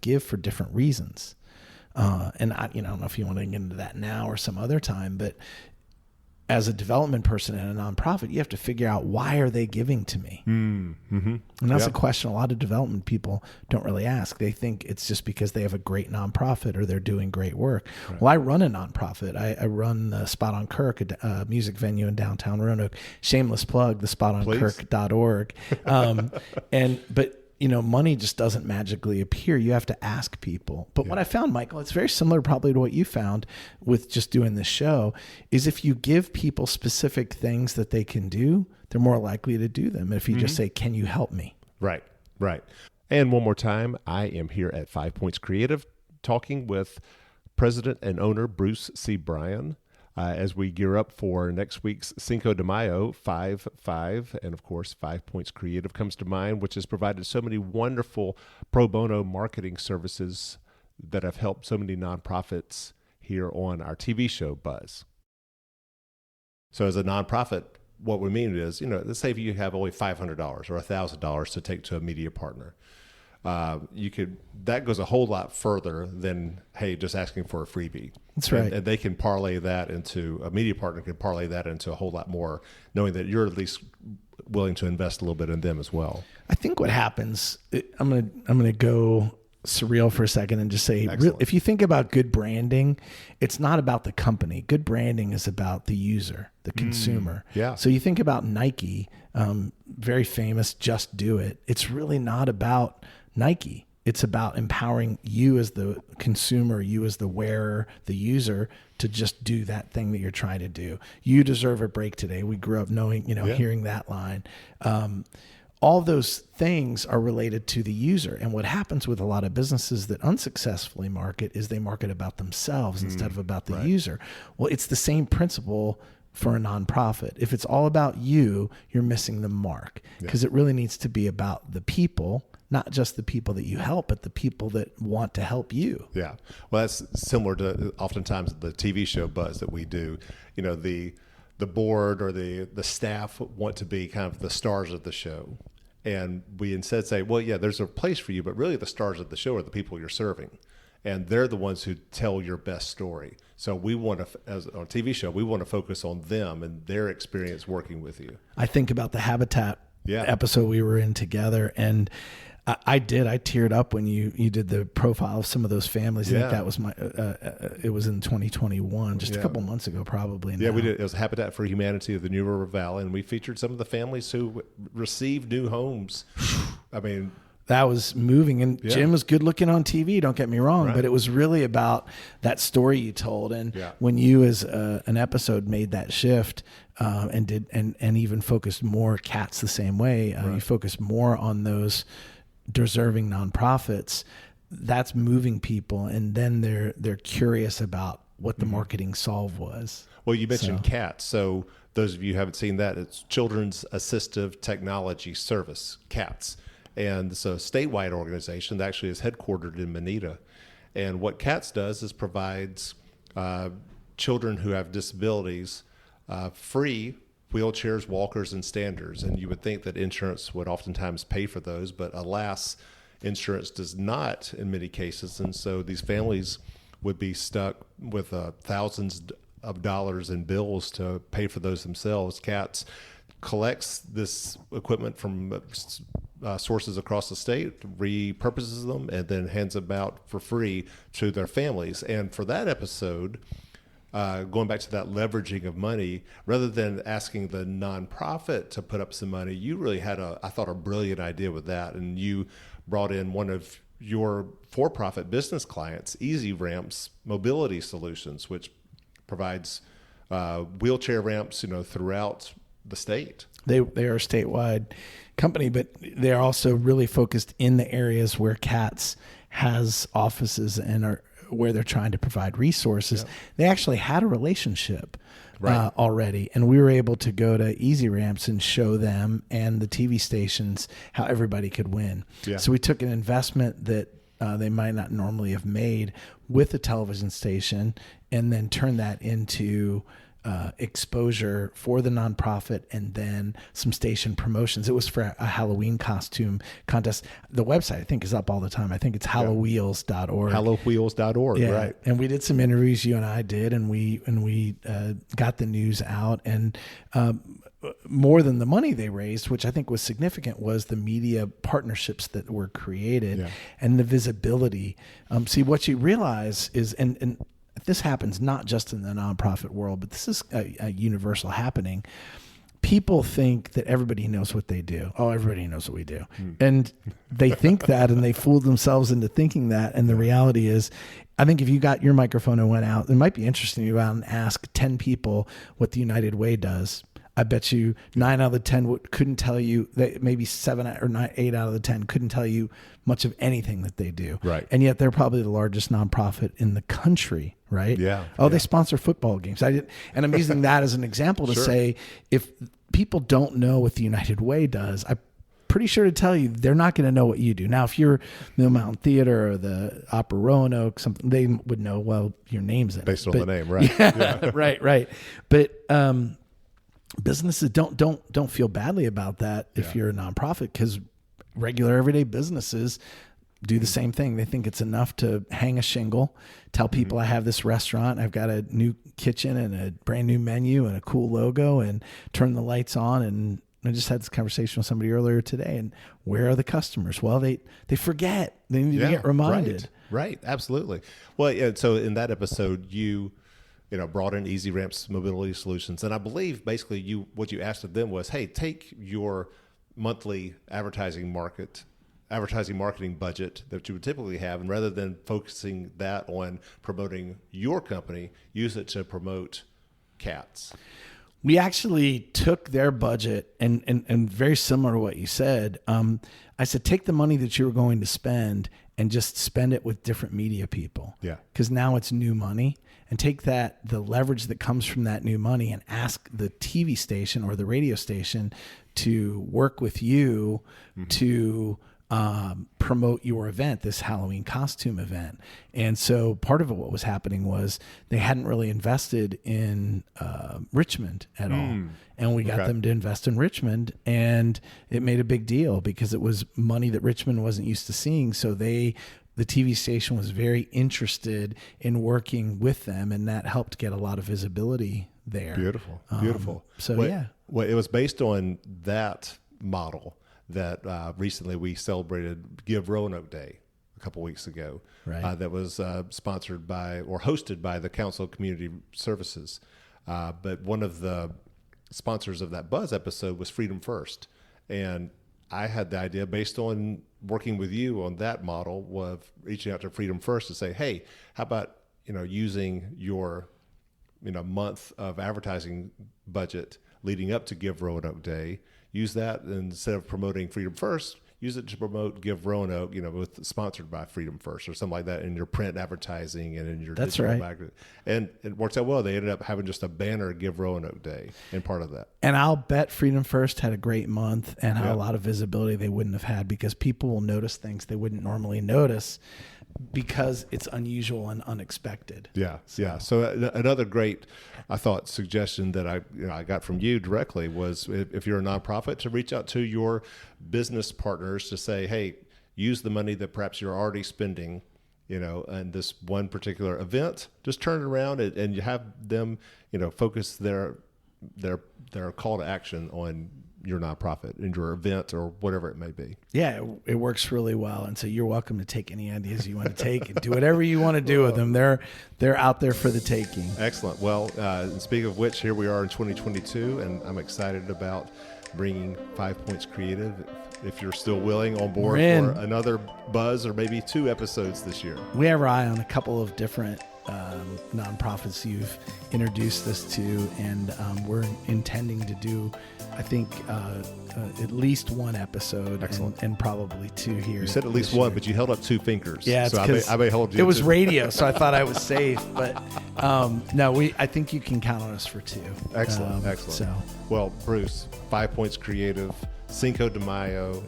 [SPEAKER 5] give for different reasons. And I don't know if you want to get into that now or some other time, but as a development person in a nonprofit, you have to figure out, why are they giving to me?
[SPEAKER 1] Mm-hmm.
[SPEAKER 5] And that's a question a lot of development people don't really ask. They think it's just because they have a great nonprofit or they're doing great work. Right. Well, I run a nonprofit. I run the Spot on Kirk, a music venue in downtown Roanoke. Shameless plug, the spotonkirk.org. But money just doesn't magically appear. You have to ask people. But what I found, Michael, it's very similar probably to what you found with just doing this show, is if you give people specific things that they can do, they're more likely to do them. If you just say, can you help me?
[SPEAKER 1] Right. And one more time, I am here at 5 Points Creative talking with President and owner Bruce C. Bryan. As we gear up for next week's Cinco de Mayo, 5-5, and of course 5 Points Creative comes to mind, which has provided so many wonderful pro bono marketing services that have helped so many nonprofits here on our TV show Buzz. So as a nonprofit, what we mean is, let's say if you have only $500 or $1,000 to take to a media partner. That goes a whole lot further than, hey, just asking for a freebie.
[SPEAKER 5] That's right.
[SPEAKER 1] And they can parlay that into, a media partner can parlay that into a whole lot more, knowing that you're at least willing to invest a little bit in them as well.
[SPEAKER 5] I think what happens, I'm gonna go surreal for a second and just say, if you think about good branding, it's not about the company. Good branding is about the user, the consumer.
[SPEAKER 1] Yeah.
[SPEAKER 5] So you think about Nike, very famous, just do it. It's really not about Nike. It's about empowering you as the consumer, you as the wearer, the user, to just do that thing that you're trying to do. You deserve a break today. We grew up knowing, hearing that line. All those things are related to the user. And what happens with a lot of businesses that unsuccessfully market is they market about themselves instead of about the user. Well, it's the same principle for a nonprofit. If it's all about you, you're missing the mark, because it really needs to be about the people, not just the people that you help, but the people that want to help you.
[SPEAKER 1] Yeah. Well, that's similar to oftentimes the TV show buzz that we do. You know, the board or the staff want to be kind of the stars of the show. And we instead say, well, yeah, there's a place for you, but really the stars of the show are the people you're serving. And they're the ones who tell your best story. So we want to, as on a TV show, we want to focus on them and their experience working with you.
[SPEAKER 5] I think about the Habitat episode we were in together, and I teared up when you did the profile of some of those families. I think that was it was in 2021, just a couple months ago, probably.
[SPEAKER 1] Yeah, we did. It was Habitat for Humanity of the New River Valley, and we featured some of the families who received new homes. I mean,
[SPEAKER 5] that was moving, and Jim was good looking on TV. Don't get me wrong, but it was really about that story you told. And when you, as an episode, made that shift and did and even focused more cats the same way, you focused more on those deserving nonprofits. That's moving people, and then they're curious about what the marketing solve was.
[SPEAKER 1] Well, you mentioned CATS, so those of you who haven't seen that, it's Children's Assistive Technology Service, CATS. And it's a statewide organization that actually is headquartered in Manita. And what CATS does is provides children who have disabilities free wheelchairs, walkers, and standers. And you would think that insurance would oftentimes pay for those, but alas, insurance does not in many cases. And so these families would be stuck with thousands of dollars in bills to pay for those themselves. CATS collects this equipment from sources across the state, repurposes them, and then hands them out for free to their families. And for that episode, going back to that leveraging of money, rather than asking the nonprofit to put up some money, you really had I thought, a brilliant idea with that. And you brought in one of your for-profit business clients, Easy Ramps Mobility Solutions, which provides wheelchair ramps, throughout the state.
[SPEAKER 5] They are a statewide company, but they're also really focused in the areas where CATS has offices and are where they're trying to provide resources. Yep. They actually had a relationship already, and we were able to go to Easy Ramps and show them and the TV stations how everybody could win. Yeah. So we took an investment that they might not normally have made with a television station, and then turned that into exposure for the nonprofit, and then some station promotions. It was for a Halloween costume contest. The website, I think, is up all the time. I think it's hallowheels.org.
[SPEAKER 1] Hallowheels.org, right.
[SPEAKER 5] And we did some interviews, you and I did, and we got the news out. And more than the money they raised, which I think was significant, was the media partnerships that were created and the visibility. See, what you realize is, and this happens not just in the nonprofit world, but this is a universal happening. People think that everybody knows what they do. Oh, everybody knows what we do. And they think that, and they fool themselves into thinking that. And the reality is, I think if you got your microphone and went out, it might be interesting to go out and ask 10 people what the United Way does. I bet you 9 out of the 10 couldn't tell you, that maybe 7 or 8 out of the 10 couldn't tell you much of anything that they do.
[SPEAKER 1] Right.
[SPEAKER 5] And yet they're probably the largest nonprofit in the country, right?
[SPEAKER 1] Yeah.
[SPEAKER 5] Oh, they sponsor football games. And I'm using that as an example to say, if people don't know what the United Way does, I'm pretty sure to tell you they're not going to know what you do. Now, if you're Mill Mountain Theater or the Opera Roanoke, something, they would know, well, your name's in it.
[SPEAKER 1] Based on the name, right?
[SPEAKER 5] Yeah. Right. But businesses don't feel badly about that if you're a nonprofit, because regular everyday businesses do the same thing. They think it's enough to hang a shingle, tell people I have this restaurant, I've got a new kitchen and a brand new menu and a cool logo, and turn the lights on. And I just had this conversation with somebody earlier today, and where are the customers? Well, they forget. They need to get reminded.
[SPEAKER 1] Right. Absolutely. Well, so in that episode, you brought in Easy Ramps Mobility Solutions. And I believe basically what you asked of them was, hey, take your monthly advertising marketing budget that you would typically have, and rather than focusing that on promoting your company, use it to promote CATS.
[SPEAKER 5] We actually took their budget and very similar to what you said. I said, take the money that you were going to spend and just spend it with different media people.
[SPEAKER 1] Yeah.
[SPEAKER 5] Because now it's new money. and take the leverage that comes from that new money and ask the TV station or the radio station to work with you to promote your event, this Halloween costume event. And so part of what was happening was they hadn't really invested in Richmond at all. And we got them to invest in Richmond, and it made a big deal because it was money that Richmond wasn't used to seeing. So the TV station was very interested in working with them, and that helped get a lot of visibility there.
[SPEAKER 1] Beautiful. Well, it was based on that model that recently we celebrated Give Roanoke Day a couple weeks ago.
[SPEAKER 5] Right.
[SPEAKER 1] That was sponsored by or hosted by the Council of Community Services. But one of the sponsors of that Buzz episode was Freedom First. And I had the idea based on working with you on that model of reaching out to Freedom First to say, hey, how about, using your, month of advertising budget leading up to Give Roanoke Day, use that, and instead of promoting Freedom First, use it to promote Give Roanoke, with sponsored by Freedom First or something like that in your print advertising and in your digital marketing. And it works out well. They ended up having just a banner Give Roanoke Day in part of that.
[SPEAKER 5] And I'll bet Freedom First had a great month and had a lot of visibility they wouldn't have had, because people will notice things they wouldn't normally notice because it's unusual and unexpected.
[SPEAKER 1] So another great, I thought, suggestion that I got from you directly was if you're a nonprofit, to reach out to your business partners to say, hey, use the money that perhaps you're already spending, and this one particular event, just turn it around and you have them, focus their call to action on your nonprofit and your event or whatever it may be.
[SPEAKER 5] Yeah, it works really well. And so you're welcome to take any ideas you want to take and do whatever you want to do with them. They're out there for the taking.
[SPEAKER 1] Excellent. Well, and speaking of which, here we are in 2022, and I'm excited about bringing 5 Points Creative, if you're still willing, on board for another Buzz or maybe 2 episodes this year.
[SPEAKER 5] We have our eye on a couple of different nonprofits you've introduced this to, and we're intending to do, I think, at least 1 episode.
[SPEAKER 1] Excellent.
[SPEAKER 5] And probably 2 here.
[SPEAKER 1] You said at least 1, but you held up 2 fingers.
[SPEAKER 5] Yeah,
[SPEAKER 1] so I may hold you.
[SPEAKER 5] It was radio, so I thought I was safe. But no, I think you can count on us for 2.
[SPEAKER 1] Excellent.
[SPEAKER 5] So,
[SPEAKER 1] well, Bruce, 5 Points Creative, Cinco de Mayo,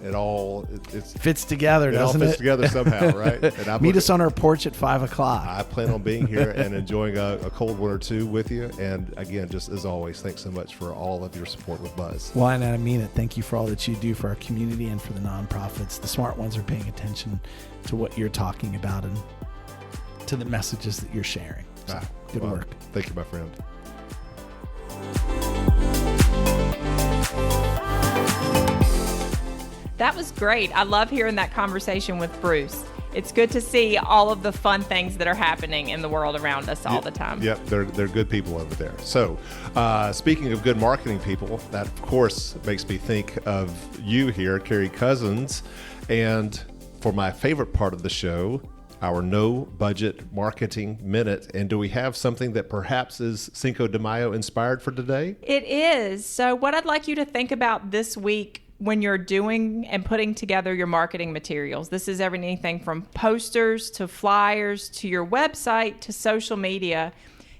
[SPEAKER 1] it
[SPEAKER 5] fits together, doesn't it?
[SPEAKER 1] It all fits together somehow, right? And
[SPEAKER 5] meet us on our porch at 5 o'clock.
[SPEAKER 1] I plan on being here and enjoying a cold one or 2 with you. And again, just as always, thanks so much for all of your support with Buzz.
[SPEAKER 5] Well, and I mean it. Thank you for all that you do for our community and for the nonprofits. The smart ones are paying attention to what you're talking about and to the messages that you're sharing. So, good work.
[SPEAKER 1] Thank you, my friend.
[SPEAKER 2] That was great. I love hearing that conversation with Bruce. It's good to see all of the fun things that are happening in the world around us all the time.
[SPEAKER 1] Yep, they're good people over there. So, speaking of good marketing people, that of course makes me think of you here, Carrie Cousins, and for my favorite part of the show, our no budget marketing minute. And do we have something that perhaps is Cinco de Mayo inspired for today?
[SPEAKER 2] It is. So what I'd like you to think about this week when you're doing and putting together your marketing materials, this is everything from posters to flyers to your website to social media,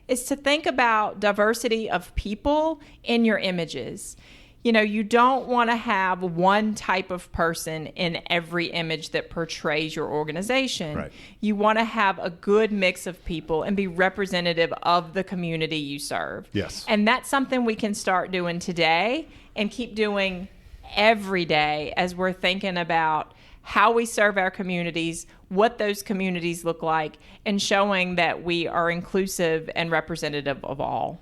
[SPEAKER 2] is to think about diversity of people in your images. You don't want to have one type of person in every image that portrays your organization.
[SPEAKER 1] Right.
[SPEAKER 2] You want to have a good mix of people and be representative of the community you serve.
[SPEAKER 1] Yes.
[SPEAKER 2] And that's something we can start doing today and keep doing every day as we're thinking about how we serve our communities, what those communities look like, and showing that we are inclusive and representative of all.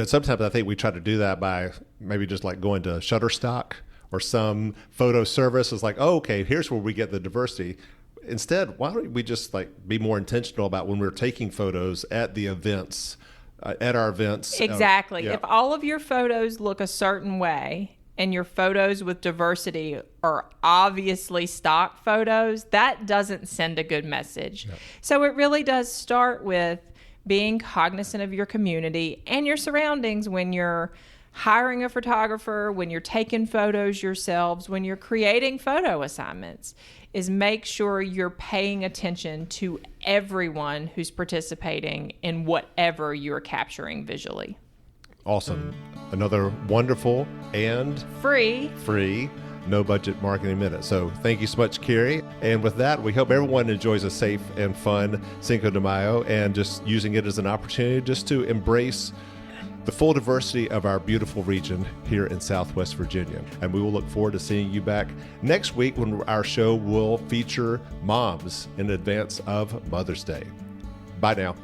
[SPEAKER 1] Sometimes I think we try to do that by maybe just like going to Shutterstock or some photo service. It's like, oh, okay, here's where we get the diversity. Instead, why don't we just be more intentional about when we're taking photos at the events, at our events?
[SPEAKER 2] Exactly. If all of your photos look a certain way, and your photos with diversity are obviously stock photos, that doesn't send a good message. Yep. So it really does start with being cognizant of your community and your surroundings when you're
[SPEAKER 6] hiring a photographer, when you're taking photos yourselves, when you're creating photo assignments, is make sure you're paying attention to everyone who's participating in whatever you're capturing visually.
[SPEAKER 1] Awesome. Another wonderful and free no budget marketing minute. So thank you so much, Carrie. And with that, we hope everyone enjoys a safe and fun Cinco de Mayo, and just using it as an opportunity just to embrace the full diversity of our beautiful region here in Southwest Virginia. And we will look forward to seeing you back next week when our show will feature moms in advance of Mother's Day. Bye now.